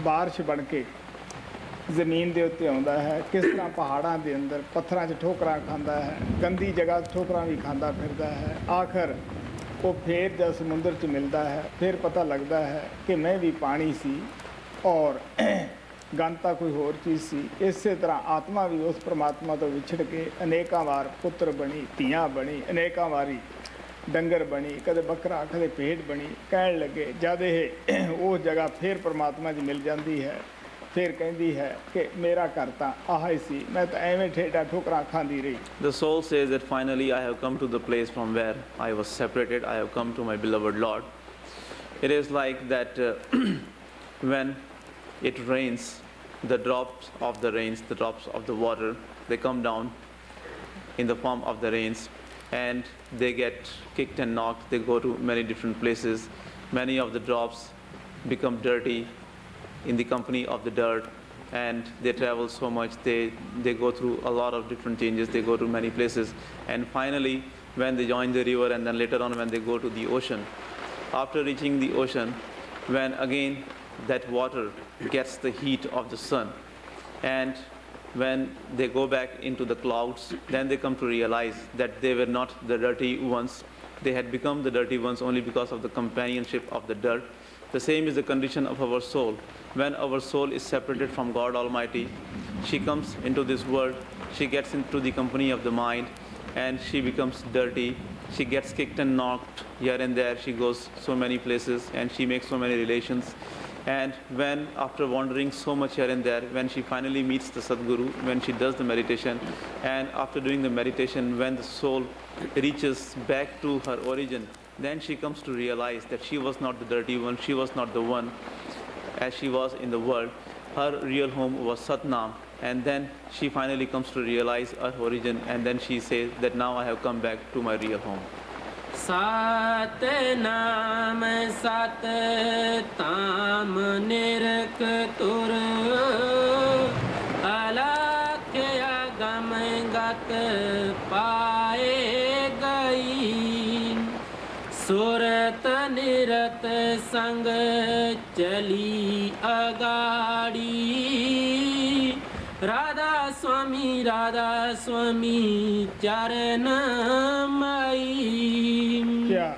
ਬਾਰਿਸ਼ ਬਣ ਕੇ ਜ਼ਮੀਨ ਦੇ ਉੱਤੇ ਆਉਂਦਾ ਹੈ, ਕਿਸ ਤਰ੍ਹਾਂ ਪਹਾੜਾਂ ਦੇ ਅੰਦਰ ਪੱਥਰਾਂ 'ਚ ਠੋਕਰਾਂ ਖਾਂਦਾ ਹੈ, ਗੰਦੀ ਜਗ੍ਹਾ ਠੋਕਰਾਂ ਵੀ ਖਾਂਦਾ ਫਿਰਦਾ ਹੈ. ਆਖਰ ਉਹ ਫੇਰ ਜਦ ਸਮੁੰਦਰ 'ਚ ਮਿਲਦਾ ਹੈ, ਫਿਰ ਪਤਾ ਲੱਗਦਾ ਹੈ ਕਿ ਮੈਂ ਵੀ ਪਾਣੀ ਸੀ ਔਰ ਗੰਤਾ ਕੋਈ ਹੋਰ ਚੀਜ਼ ਸੀ. ਇਸੇ ਤਰ੍ਹਾਂ ਆਤਮਾ ਵੀ ਉਸ ਪਰਮਾਤਮਾ ਤੋਂ ਵਿਛੜ ਕੇ ਅਨੇਕਾਂ ਵਾਰ ਪੁੱਤਰ ਬਣੀ, ਧੀਆਂ ਬਣੀ, ਅਨੇਕਾਂ ਵਾਰੀ ਡੰਗਰ ਬਣੀ, ਕਦੇ ਬੱਕਰਾ, ਕਦੇ ਭੇਡ ਬਣੀ. ਕਹਿਣ ਲੱਗੇ ਜਦ ਇਹ ਉਸ ਜਗ੍ਹਾ ਫਿਰ ਪਰਮਾਤਮਾ 'ਚ ਮਿਲ ਜਾਂਦੀ ਹੈ, ਫਿਰ ਕਹਿੰਦੀ ਹੈ ਕਿ ਮੇਰਾ ਘਰ ਤਾਂ ਆਹ ਹੀ ਸੀ, ਮੈਂ ਤਾਂ ਐਵੇਂ ਠੇਡਾ ਠੋਕਰਾਂ ਖਾਂਦੀ ਰਹੀ. The soul says that finally I have come to the place from where I was separated. I have come to my beloved Lord. It is like that when it rains, the drops of the rains, the drops of the water, they come down in the form of the rains, and they get kicked and knocked. They go to many different places. Many of the drops become dirty in the company of the dirt, and they travel so much. They go through a lot of different changes. They go to many places, and finally when they join the river, and then later on when they go to the ocean, after reaching the ocean, when again that water gets the heat of the sun, and when they go back into the clouds, then they come to realize that they were not the dirty ones. They had become the dirty ones only because of the companionship of the dirt. The same is the condition of our soul. When our soul is separated from God Almighty, she comes into this world, she gets into the company of the mind, and she becomes dirty. She gets kicked and knocked here and there. She goes so many places, and she makes so many relations. And when, after wandering so much here and there, when she finally meets the Sadguru, when she does the meditation, and after doing the meditation, when the soul reaches back to her origin, then she comes to realize that she was not the dirty one, she was not the one as she was in the world. Her real home was Satnam, and then she finally comes to realize her origin, and then she says that now I have come back to my real home. Sat Nam Sat Tam Nirak Tur Alakya Gam Gat Pae Gai Surat Nirat Sang Chali Agadi Radha Swami Charanamai ਕਿਆ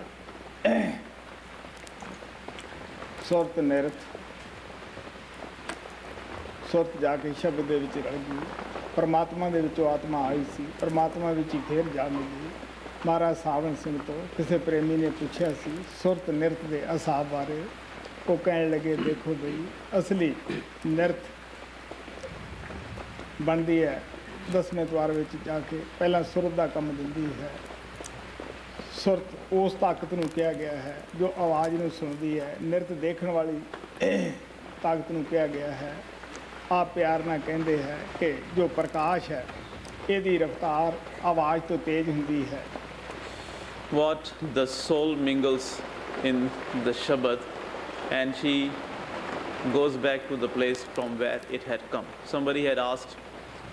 ਸੁਰਤ ਨਿਰਤ ਸੁਰਤ ਜਾ ਕੇ ਸ਼ਬਦ ਦੇ ਵਿੱਚ ਰਲ ਗਈ, ਪਰਮਾਤਮਾ ਦੇ ਵਿੱਚੋਂ ਆਤਮਾ ਆਈ ਸੀ, ਪਰਮਾਤਮਾ ਵਿੱਚ ਹੀ ਫੇਰ ਜਾ ਮਿਲੀ। ਮਹਾਰਾਜ ਸਾਵਨ ਸਿੰਘ ਤੋਂ ਕਿਸੇ ਪ੍ਰੇਮੀ ਨੇ ਪੁੱਛਿਆ ਸੀ ਸੁਰਤ ਨਿਰਤ ਦੇ ਅਸਾਬ ਬਾਰੇ। ਉਹ ਕਹਿਣ ਲੱਗੇ ਦੇਖੋ ਬਈ ਅਸਲੀ ਨਿਰਤ ਬਣਦੀ ਹੈ 10ਵੇਂ ਦਵਾਰ ਵਿੱਚ ਜਾ ਕੇ, ਪਹਿਲਾਂ ਸੁਰਤ ਦਾ ਕੰਮ ਦਿੰਦੀ ਹੈ। ਸੁਰਤ ਉਸ ਤਾਕਤ ਨੂੰ ਕਿਹਾ ਗਿਆ ਹੈ ਜੋ ਆਵਾਜ਼ ਨੂੰ ਸੁਣਦੀ ਹੈ, ਨਿਰਤ ਦੇਖਣ ਵਾਲੀ ਤਾਕਤ ਨੂੰ ਕਿਹਾ ਗਿਆ ਹੈ। ਆਪ ਪਿਆਰ ਨਾਲ ਕਹਿੰਦੇ ਹੈ ਕਿ ਜੋ ਪ੍ਰਕਾਸ਼ ਹੈ ਇਹਦੀ ਰਫ਼ਤਾਰ ਆਵਾਜ਼ ਤੋਂ ਤੇਜ਼ ਹੁੰਦੀ ਹੈ। What the soul mingles in the Shabad, and she goes back to the place from where it had come. Somebody had asked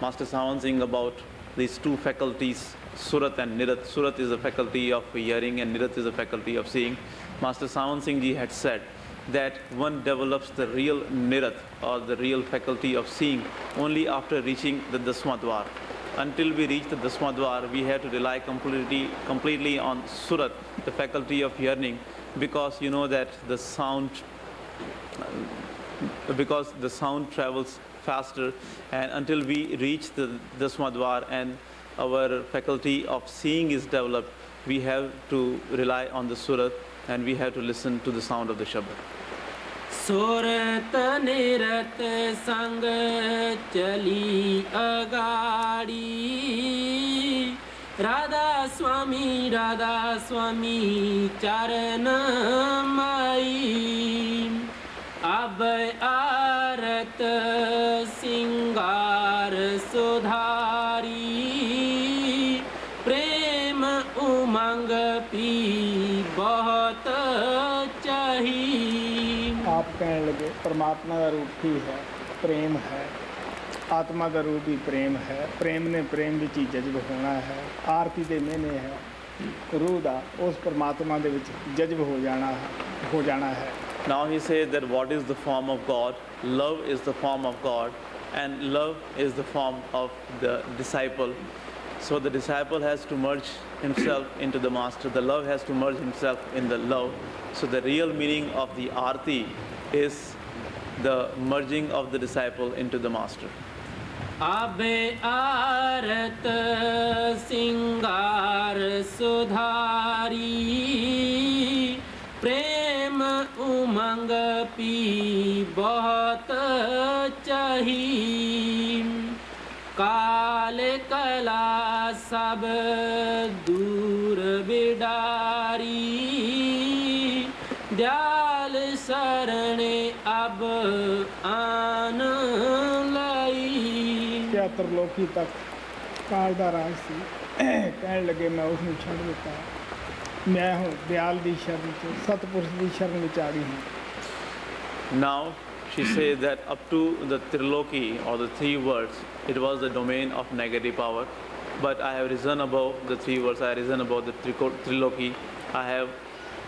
Master Sawan Singh about these two faculties, Surat and Nirat. Surat is a faculty of hearing and Nirat is a faculty of seeing. Master Sawan Singh ji had said that one develops the real Nirat or the real faculty of seeing only after reaching the Dasmadwar. Until we reach the Dasmadwar, we have to rely completely on Surat, the faculty of hearing, because you know that the sound travels faster, and until we reach the Dasmadwar and our faculty of seeing is developed, we have to rely on the Surat and we have to listen to the sound of the Shabad. Surat Nirat Sang Chali Agadi Radha Swami Charanamai Abhay Arat Singar Sudhari Prem Umang Pi Bahut Chahi। ਆਪ ਕਹਿਣ ਲੱਗੇ ਪਰਮਾਤਮਾ ਦਾ ਰੂਪ ਹੀ ਹੈ, ਪ੍ਰੇਮ ਹੈ। ਆਤਮਾ ਦਾ ਰੂਪ ਹੀ ਪ੍ਰੇਮ ਹੈ। ਪ੍ਰੇਮ ਨੇ ਪ੍ਰੇਮ ਵਿੱਚ ਹੀ ਜਜ਼ਬ ਹੋਣਾ ਹੈ। ਆਰਤੀ ਦੇ ਮਹੀਨੇ ਹੈ ਰੂਹ ਦਾ ਉਸ ਪਰਮਾਤਮਾ ਦੇ ਵਿੱਚ ਜਜ਼ਬ ਹੋ ਜਾਣਾ ਹੈ। Now he says that what is the form of God? Love is the form of God, and love is the form of the disciple. So the disciple has to merge himself into the master. The love has to merge himself in the love. So the real meaning of the arti is the merging of the disciple into the master. Abhay Arat Singar Sudhari Prem Umang Pi Bahut Chahi Kaal Kala Sab Dur Bidari Dyal Sarane Ab Aan Lai। ਕਿਆ ਤਰਲੋਕੀ ਤੱਕ ਕਾਲ ਦਾ ਰਾਜ ਸੀ। ਕਹਿਣ ਲੱਗੇ ਮੈਂ ਉਸ ਨੂੰ ਛੱਡ ਦਿੱਤਾ, ਮੈਂ ਹੁਣ ਦਿਆਲ ਦੀ ਸ਼ਰਨ ਚ ਸਤਪੁਰਸ਼ ਦੀ ਸ਼ਰਨ ਵਿੱਚ ਆ ਗਈ ਹਾਂ। Now she says that up to the Triloki or the three worlds, it was the domain of negative power. But I have risen above the three worlds, I have risen above the Triloki, I have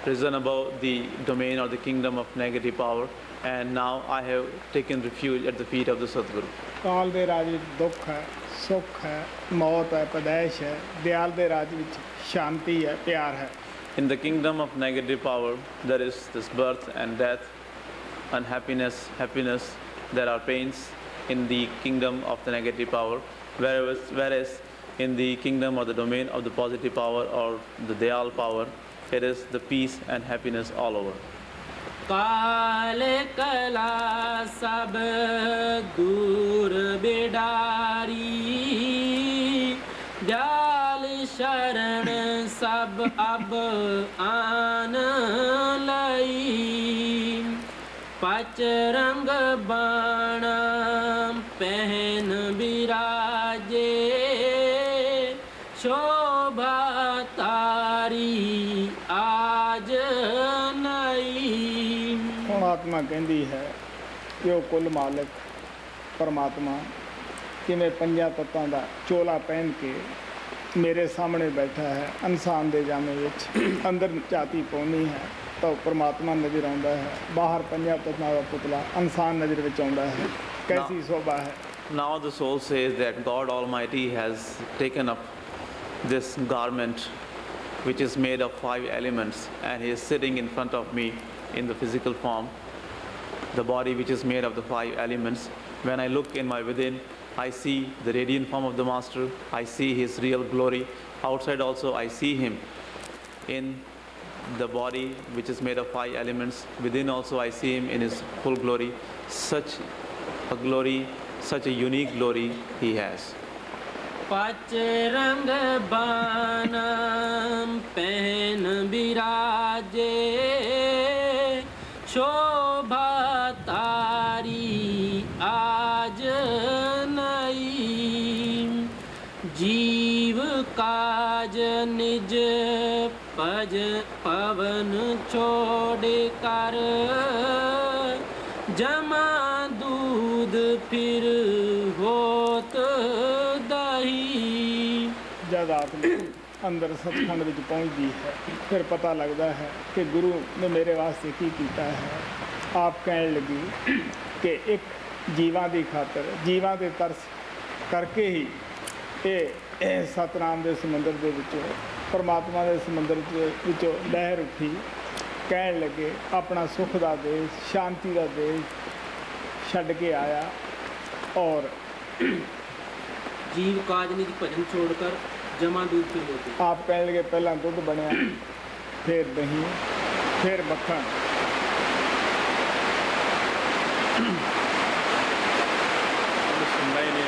risen above the domain or the kingdom of negative power, and now I have taken refuge at the feet of the Sadguru. ਕਾਲ ਦੇ ਰਾਜ ਵਿੱਚ ਦੁੱਖ ਹੈ, ਸੁੱਖ ਹੈ, ਮੌਤ ਹੈ, ਪੈਦਾਇਸ਼ ਹੈ। ਦਿਆਲ ਦੇ ਰਾਜ ਵਿੱਚ ਸ਼ਾਂਤੀ ਹੈ, ਪਿਆਰ ਹੈ। In the kingdom of negative power, there is this birth and death, unhappiness, happiness. There are pains in the kingdom of the negative power, whereas in the kingdom or the domain of the positive power or the Dayal power, it is the peace and happiness all over. काल कला सब दूर बिडारी दयाल शरण सब अब आन लई पच रंग बाणा पहन बिराजे शोभा तारी आज नई। ਹੁਣ ਆਤਮਾ ਕਹਿੰਦੀ ਹੈ ਕਿ ਉਹ ਕੁੱਲ ਮਾਲਕ ਪਰਮਾਤਮਾ ਕਿਵੇਂ ਪੰਜਾਂ ਤੱਤਾਂ ਦਾ ਚੋਲਾ ਪਹਿਨ ਕੇ ਮੇਰੇ ਸਾਹਮਣੇ ਬੈਠਾ ਹੈ ਇਨਸਾਨ ਦੇ ਜਾਮੇ ਵਿੱਚ ਅੰਦਰ ਝਾਤੀ ਪਾਉਣੀ ਹੈ ਤਾਂ ਪਰਮਾਤਮਾ ਨਜ਼ਰ ਆਉਂਦਾ ਹੈ ਬਾਹਰ ਪੰਜਾਂ ਤੱਤਾਂ ਦਾ ਪੁਤਲਾ ਇਨਸਾਨ ਨਜ਼ਰ ਵਿੱਚ ਆਉਂਦਾ ਹੈ ਕੈਸੀ ਸ਼ੋਭਾ ਹੈ। Now the soul says that God Almighty has taken up this garment which is made of 5 elements and He is sitting in front of me in the physical form, the body which is made of the 5 elements. When I look in my within, I see the radiant form of the Master, I see His real glory. Outside also I see Him in the body which is made of 5 elements. Within also I see Him in His full glory. Such a glory, such a unique glory He has. पच रंग बानम पहन बिराजे शोभा तारी आज नई जीव काज निज पज पवन छोड़ कर जमा दूध फिर होत दही। ਜਦ ਆਤਮਾ ਅੰਦਰ ਸੱਚਖੰਡ ਵਿੱਚ ਪਹੁੰਚਦੀ ਹੈ ਫਿਰ ਪਤਾ ਲੱਗਦਾ ਹੈ ਕਿ ਗੁਰੂ ਨੇ ਮੇਰੇ ਵਾਸਤੇ ਕੀ ਕੀਤਾ ਹੈ। ਆਪ ਕਹਿਣ ਲੱਗੀ ਕਿ ਇੱਕ ਜੀਵਾਂ ਦੀ ਖਾਤਰ ਜੀਵਾਂ ਦੇ ਤਰਸ ਕਰਕੇ ਹੀ ਇਹ ਸਤਨਾਮ ਦੇ ਸਮੁੰਦਰ ਦੇ ਵਿੱਚੋਂ ਪਰਮਾਤਮਾ ਦੇ ਸਮੁੰਦਰ ਵਿੱਚੋਂ ਲਹਿਰ ਉੱਠੀ। ਕਹਿਣ ਲੱਗੇ ਆਪਣਾ ਸੁੱਖ ਦਾ ਦੇਸ਼ ਸ਼ਾਂਤੀ ਦਾ ਦੇਸ਼ ਛੱਡ ਕੇ ਆਇਆ ਔਰ जीव काज निज भजन छोड़कर जमा दूध फिर होते। ਆਪ ਕਹਿਣ ਲੱਗੇ ਪਹਿਲਾਂ ਦੁੱਧ ਬਣਿਆ ਫਿਰ ਦਹੀਂ ਫਿਰ ਮੱਖਣ। ਸੁਣਦਾ ਹੀ ਨਹੀਂ।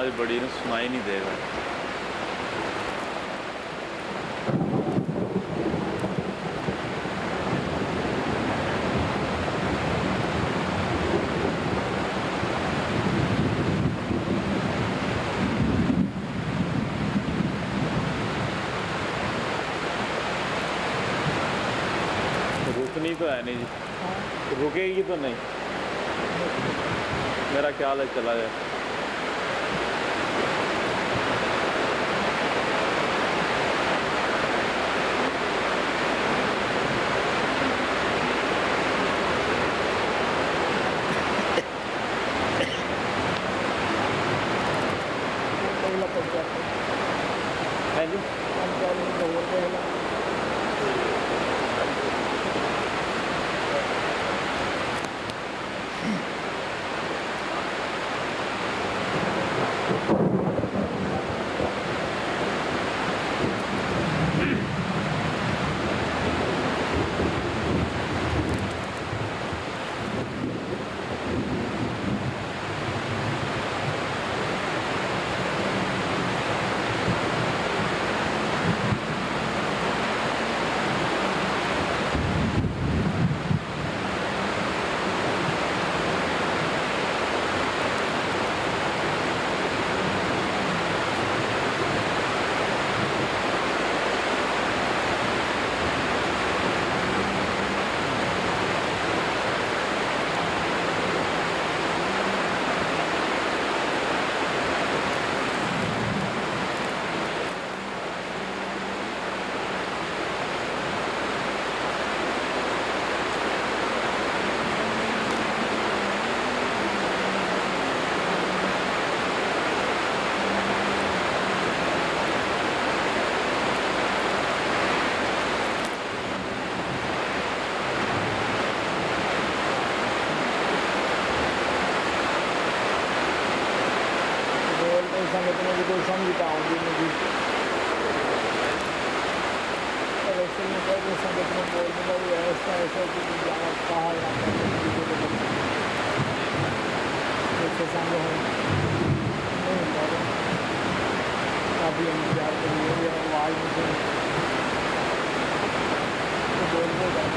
आवाज़ बड़ी ना सुनाई नहीं देगा। रुकनी तो है नहीं जी, रुकेगी तो नहीं, मेरा ख्याल है चला जाए। है जी समझता आऊँगी मुझे वैसे में कहते संगत में बोल दूँगा भी ऐसा ऐसा कुछ जाना कहा जाता है जैसे संग हो नहीं होता काफ़ी इंतजार करिए आवाज़ मुझे तो बोल देगा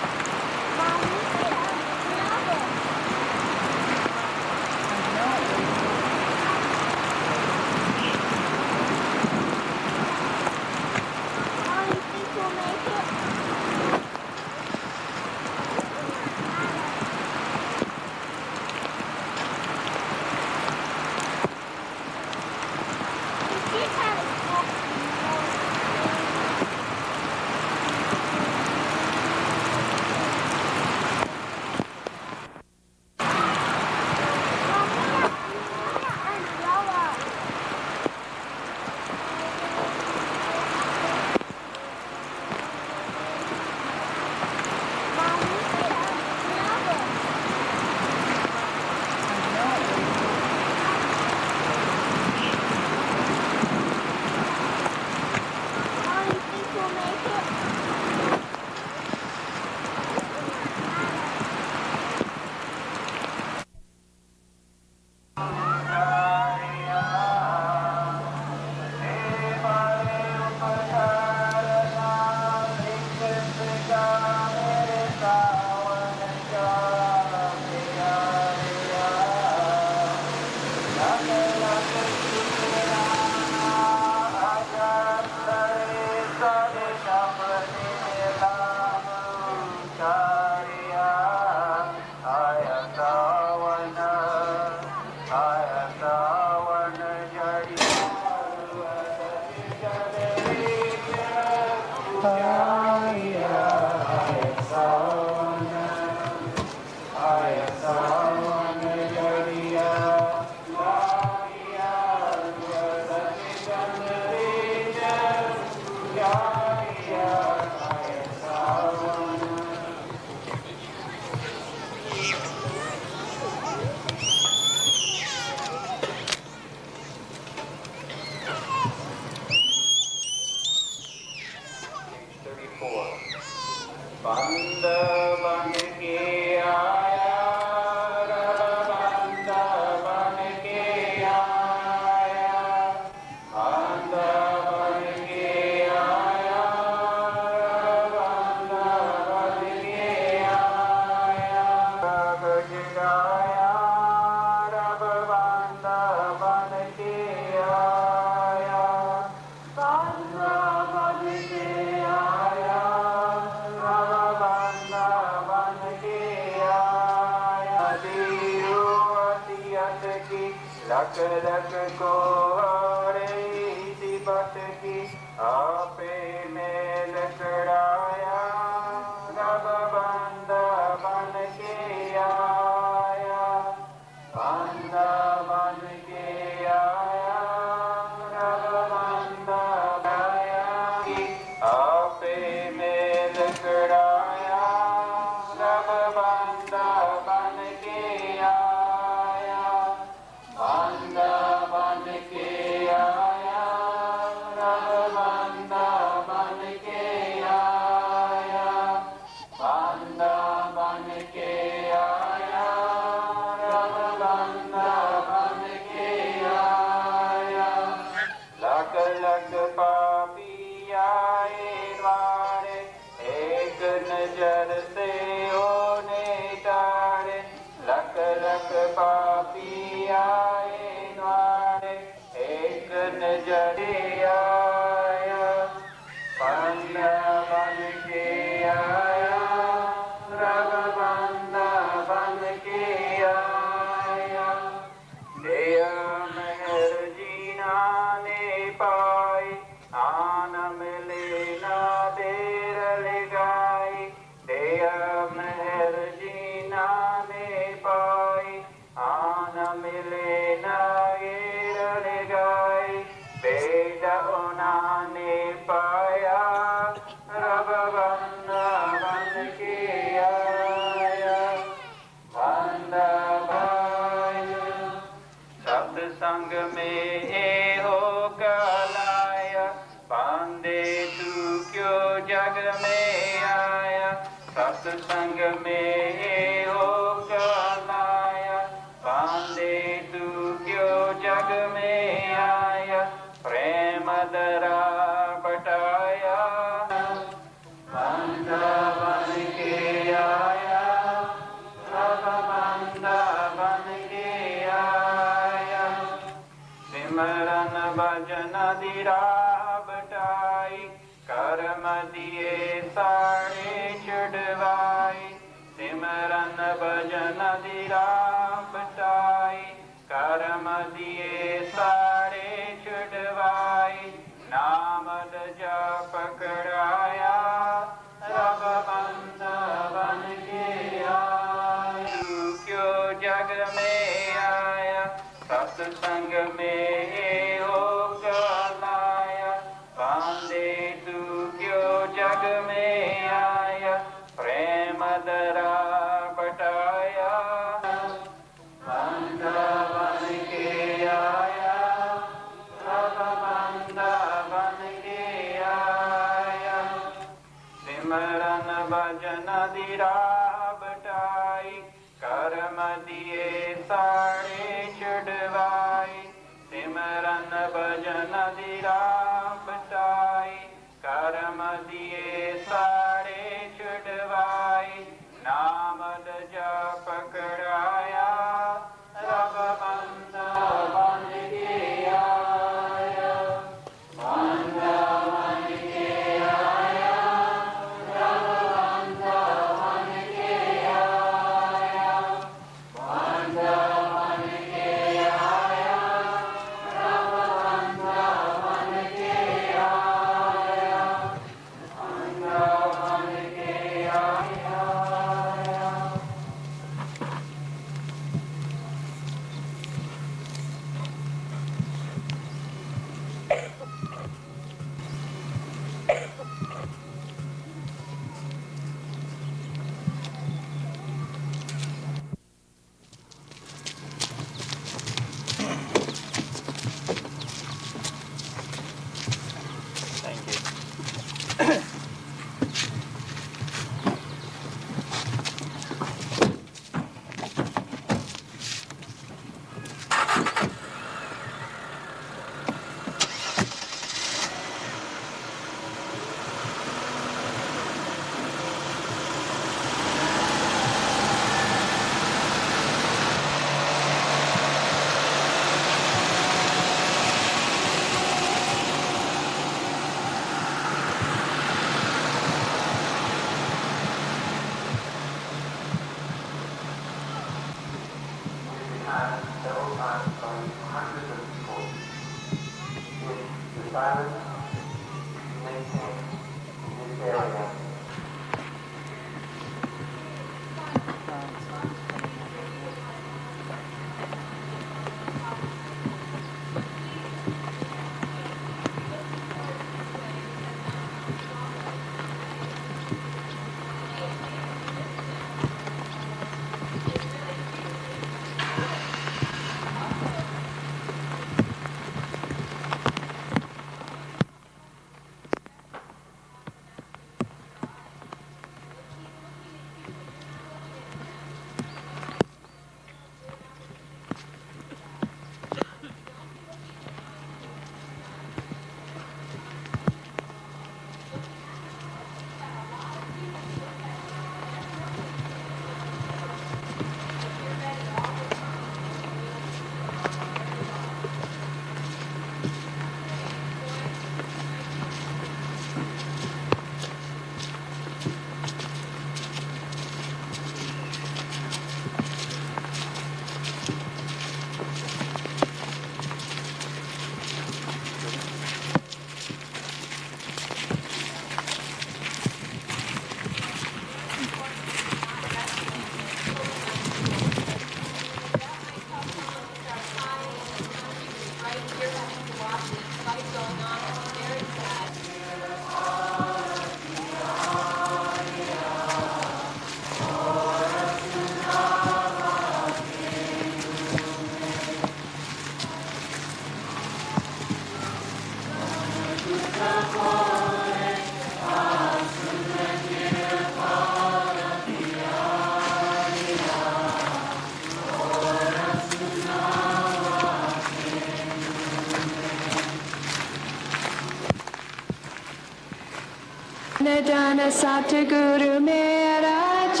Dana Satguru Maharaj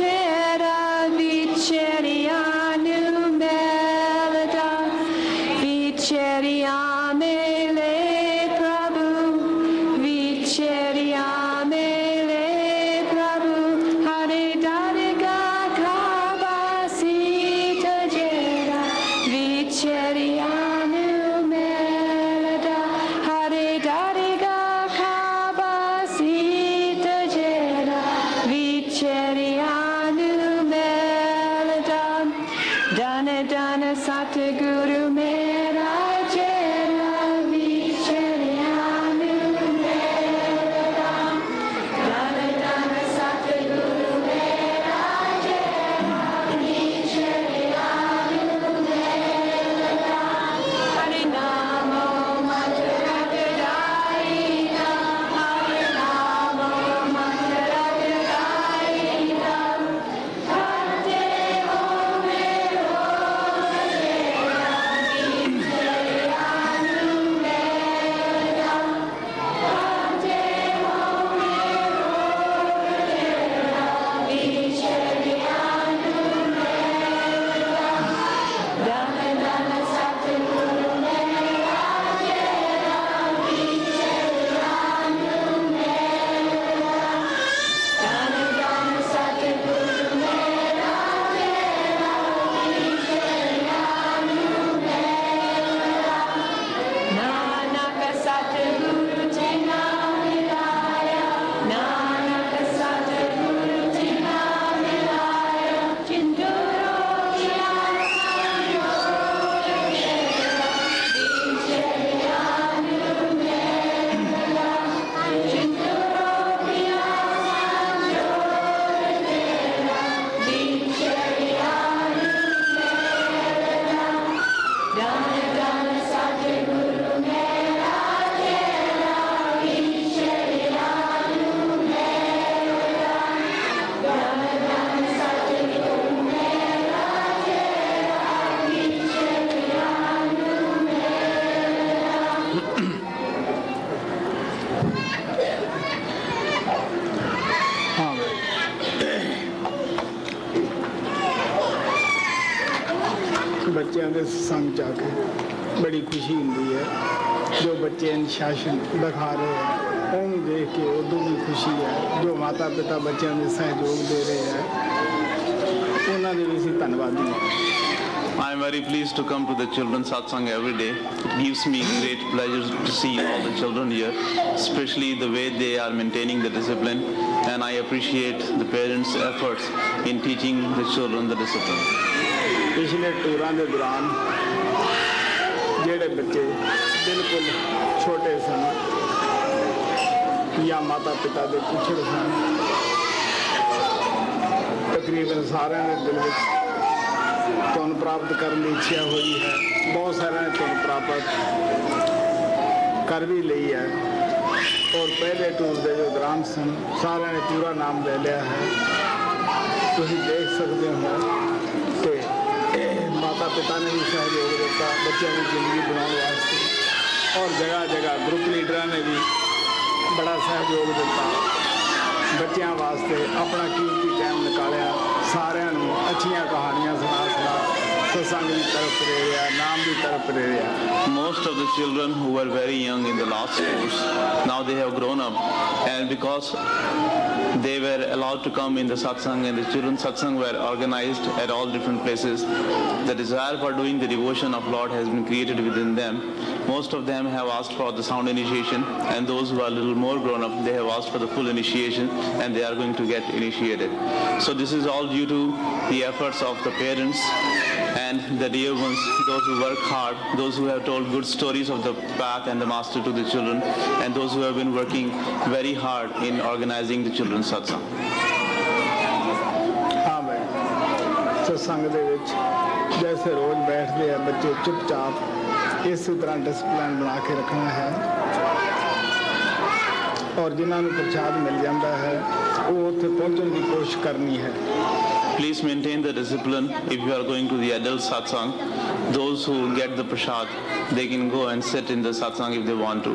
Vicharianu Melada Vichariamele Prabhu Vichariamele Prabhu Hare Dariga Kabasita Jera Vicharianu Melada Hare Dariga Kabasita Vicharianu Meladam Dana Dana Satguru Maharaj Vicharianu Meladam Dana Dana Satguru Maharaj Vicharianu Meladam Harinamo Mantra Harinamo Mantra ਬੱਚਿਆਂ ਦੇ ਸੰਗ ਚ ਆ ਕੇ ਬੜੀ ਖੁਸ਼ੀ ਹੁੰਦੀ ਹੈ ਜੋ ਬੱਚੇ ਅਨੁਸ਼ਾਸਨ ਦਿਖਾ ਰਹੇ ਹੈ ਉਹਨੂੰ ਦੇਖ ਕੇ ਉਦੋਂ ਵੀ ਖੁਸ਼ੀ ਹੈ ਜੋ ਮਾਤਾ ਪਿਤਾ ਬੱਚਿਆਂ ਦੇ ਸਹਿਯੋਗ ਦੇ ਰਹੇ ਹੈ ਉਹਨਾਂ ਦੇ ਵੀ ਅਸੀਂ ਧੰਨਵਾਦੀ ਹਾਂ I am very pleased to come to the children's satsang every day. It gives me great pleasure to see all the children here, especially the way they are maintaining the discipline, and I appreciate the parents' efforts in teaching the children the discipline. ਪਿਛਲੇ ਟੂਰਾਂ ਦੇ ਦੌਰਾਨ ਜਿਹੜੇ ਬੱਚੇ ਬਿਲਕੁਲ ਛੋਟੇ ਸਨ ਜਾਂ ਮਾਤਾ ਪਿਤਾ ਦੇ ਪਿੱਛੇ ਸਨ, ਤਕਰੀਬਨ ਸਾਰਿਆਂ ਦੇ ਦਿਲ ਵਿੱਚ ਧੁਨ ਪ੍ਰਾਪਤ ਕਰਨ ਦੀ ਇੱਛਾ ਹੋਈ ਹੈ। ਬਹੁਤ ਸਾਰਿਆਂ ਨੇ ਧੁਨ ਪ੍ਰਾਪਤ ਕਰ ਵੀ ਲਈ ਹੈ ਔਰ ਪਹਿਲੇ ਟੂਰ ਦੇ ਜੋ ਦੌਰਾਨ ਸਨ ਸਾਰਿਆਂ ਨੇ ਪੂਰਾ ਨਾਮ ਲੈ ਲਿਆ ਹੈ। ਤੁਸੀਂ ਦੇਖ ਸਕਦੇ ਹੋ ਕਿ ਮਾਤਾ ਪਿਤਾ ਨੇ ਵੀ ਸਹਿਯੋਗ ਦਿੱਤਾ ਬੱਚਿਆਂ ਦੀ ਜ਼ਿੰਦਗੀ ਬਣਾਉਣ ਵਾਸਤੇ ਔਰ ਜਗ੍ਹਾ ਜਗ੍ਹਾ ਗਰੁੱਪ ਲੀਡਰਾਂ ਨੇ ਵੀ ਬੜਾ ਸਹਿਯੋਗ ਦਿੱਤਾ ਬੱਚਿਆਂ ਵਾਸਤੇ ਆਪਣਾ ਕੀਮਤੀ ਟਾਈਮ ਨਿਕਾਲਿਆ ਸਾਰਿਆਂ ਨੂੰ ਅੱਛੀਆਂ ਕਹਾਣੀਆਂ ਸੁਣਾ ਸਤਸੰਗ ਦੀ ਤਰਫ ਪ੍ਰੇਰਿਆ ਨਾਮ ਦੀ ਤਰਫ ਪ੍ਰੇਰਿਆ। Most of the children who were very young in the last course, now they have grown up, and because they were allowed to come in the satsang and the children's satsang were organized at all different places, the desire for doing the devotion of Lord has been created within them. Most of them have asked for the sound initiation, and those who are a little more grown up, they have asked for the full initiation, and they are going to get initiated. So this is all due to the efforts of the parents and the dear ones, those who work hard, those who have told good stories of the path and the master to the children, and those who have been working very hard in organizing the children's satsang. ਹਾਂ ਭਾਈ ਸਤਸੰਗ ਦੇ ਵਿੱਚ ਜੈਸੇ ਰੋਜ਼ ਬੈਠਦੇ ਆ ਬੱਚੇ ਚੁੱਪਚਾਪ ਇਸੇ ਤਰ੍ਹਾਂ ਡਿਸਪਲਿਨ ਬਣਾ ਕੇ ਰੱਖਣਾ ਹੈ ਔਰ ਜਿਨ੍ਹਾਂ ਨੂੰ ਪ੍ਰਸ਼ਾਦ ਮਿਲ ਜਾਂਦਾ ਹੈ ਉਹ ਉੱਥੇ ਪਹੁੰਚਣ ਦੀ ਕੋਸ਼ਿਸ਼ ਕਰਨੀ ਹੈ। Please maintain the discipline. If you are going to the adult satsang, those who get the prasad, they can go and sit in the satsang if they want to,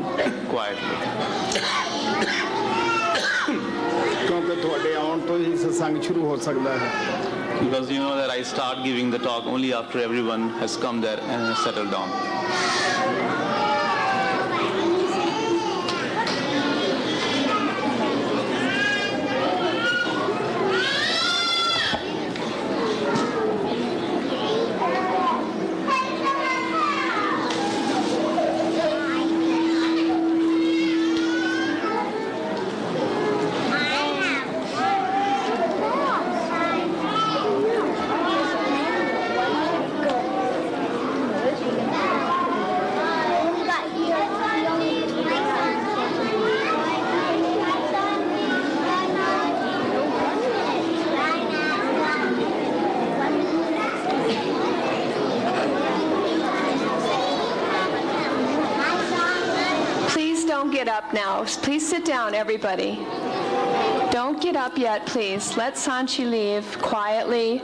quietly. ਕਿਉਂਕਿ ਤੁਹਾਡੇ ਆਉਣ ਤੋਂ ਹੀ ਸਤਸੰਗ ਸ਼ੁਰੂ ਹੋ ਸਕਦਾ ਹੈ। Because you know that I start giving the talk only after everyone has come there and has settled down. Get up now. Please sit down, everybody. Don't get up yet, please. Let Sanchi leave quietly.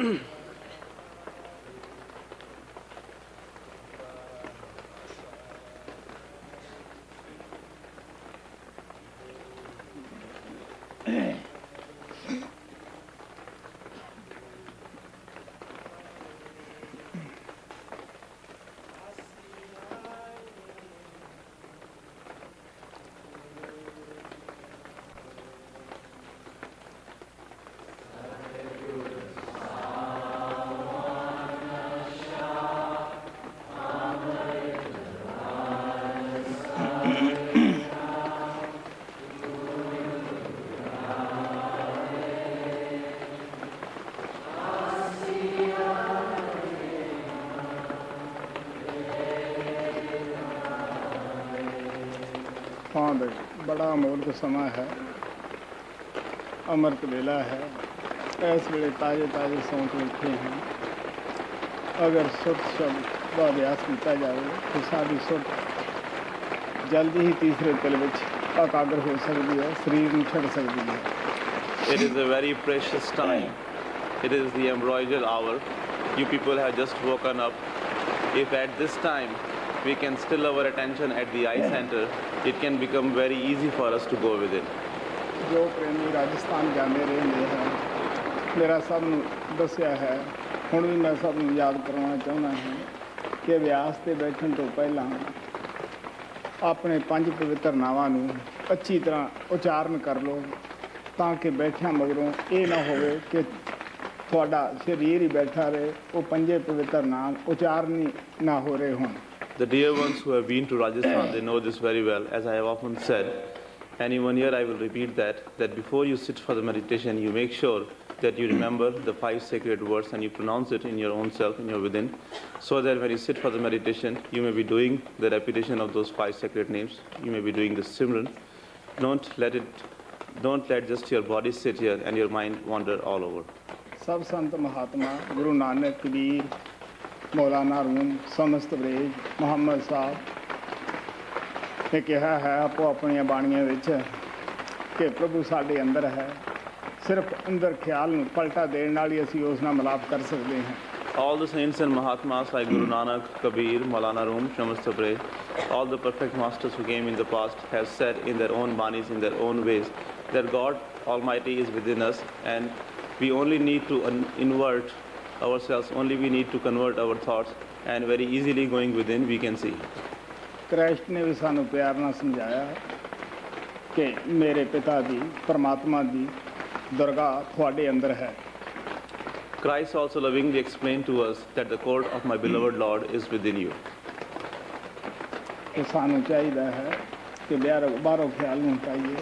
हाँ भाई, बड़ा अमोलक समा है, अमृत वेला है। इस वेले ताजे ताजे सौंक उठे हैं। अगर सुर शब्द का अभ्यास किया जाए तो सारी सुर जल्दी ही तीसरे तिल में एकाग्र हो सकती है, शरीर में छड़ सकती है। It is a very precious time. It is the embroidered hour. You people have just woken up. If at this time we can still our attention at the eye center, it can become very easy for us to go within. जो प्रेमी राजस्थान जाते रहते हैं, मेरा सब दसिया है, हुण भी मैं सब याद करवाना चाहना है कि अभ्यास से बैठने तो पहला अपने 5 पवित्र नावां नूं अच्छी तरह उच्चारण कर लो, ताकि बैठिया मगरों ये ना होवे कि थोड़ा शरीर ही बैठा रहे, वो 5 पवित्र नाम उच्चारण ही ना हो रहे हों। The dear ones who have been to Rajasthan, they know this very well. As I have often said, and even here I will repeat that before you sit for the meditation, you make sure that you remember the 5 sacred words and you pronounce it in your own self, in your within, so that when you sit for the meditation, you may be doing the repetition of those 5 sacred names. You may be doing the Simran. Don't let just your body sit here and your mind wander all over. सब संत महात्मा गुरु नानक कबीर मौलाना room समस्त ब्रेज मुहम्मद साहब ने कहा है आपो अपन बाणियां विच कि प्रभु साडे अंदर है, सिर्फ अंदर ख्याल नूं पलटा देण नाल ही असीं उस नाल मिलाप कर सकते हैं। All the saints and Mahatmas like Guru Nanak, Kabir, Maulana Rum, Shamastabray, all the perfect masters who came in the past have said in their own banis, in their own ways, that God Almighty is within us and we only need to invert ourselves, only we need to convert our thoughts, and very easily going within we can see. Krishna ने भी सानू प्यार नाल समझाया कि मेरे पिता दी परमात्मा दी दरगाह थोड़े अंदर है। Christ also lovingly explained to us that the court of my beloved Lord is within you. तो सानू चाहिए है कि बाहरों ख्याल में हटाइए,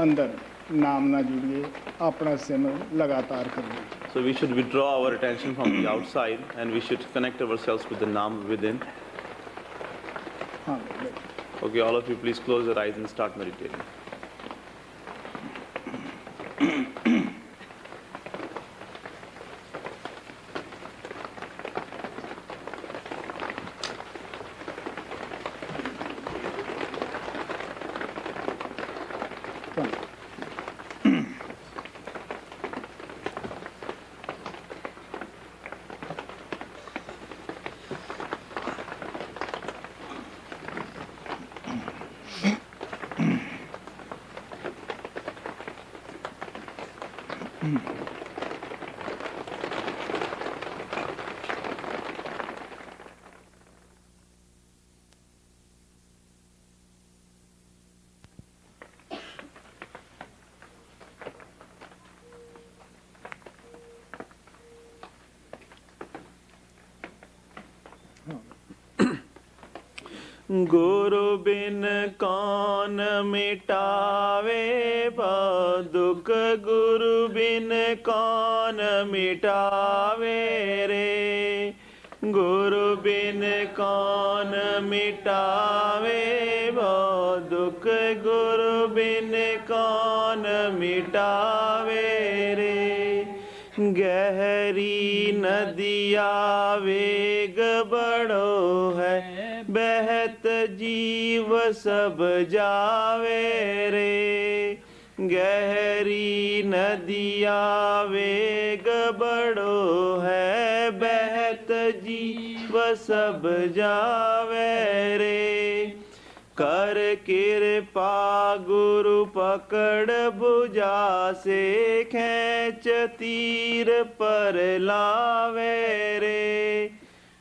अंदर नाम ना जुड़िए, अपना सिमरन लगातार करिए। So we should withdraw our attention from the outside and we should connect ourselves with the Naam within. हाँ, okay, all of you please close your eyes and start meditating. गुरु बिन कौन मिटावे दुख, गुरु बिन कौन मिटावे रे, गुरु बिन कौन मिटावे दुख, गुरु बिन कौन मिटावे रे। गहरी नदिया वेग बड़ो है, बहत जीव सब जावे रे, गहरी नदिया वेग बड़ो है, बहत जीव सब जावे रे। कर कृपा गुरु पकड़ भुजा से, खींच तीर पर लावे रे।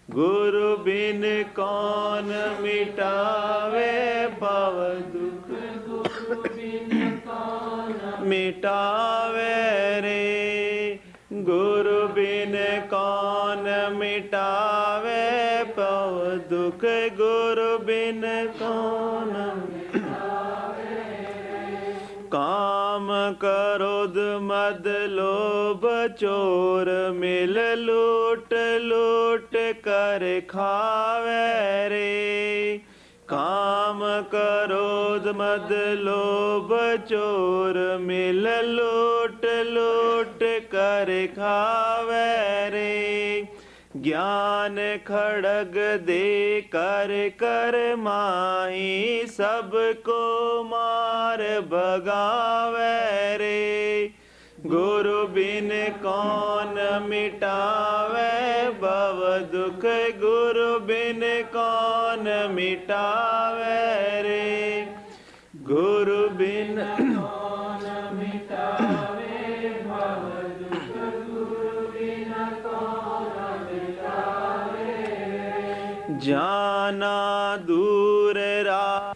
गुरु बिन कौन मिटावे भव दुख, गुरु बिन कौन मिटावे रे। गुरु बिन कौन मिटावे भव दुख, गुरु बिन कौन मिटावे। काम क्रोध मद लोभ चोर मिल, लूट लूट कर खावे रे। काम क्रोध मद लोभ चोर मिल, लूट लूट कर खावे रे। ज्ञान खड़ग दे कर कर माही, सबको मार भगावे रे। गुरु बिन कौन मिटावे भव दुख, गुरु बिन कौन मिटावे रे। गुरु बिन कौन मिटावे भव दुख, गुरु बिन कौन मिटावे रे। जाना दूर रा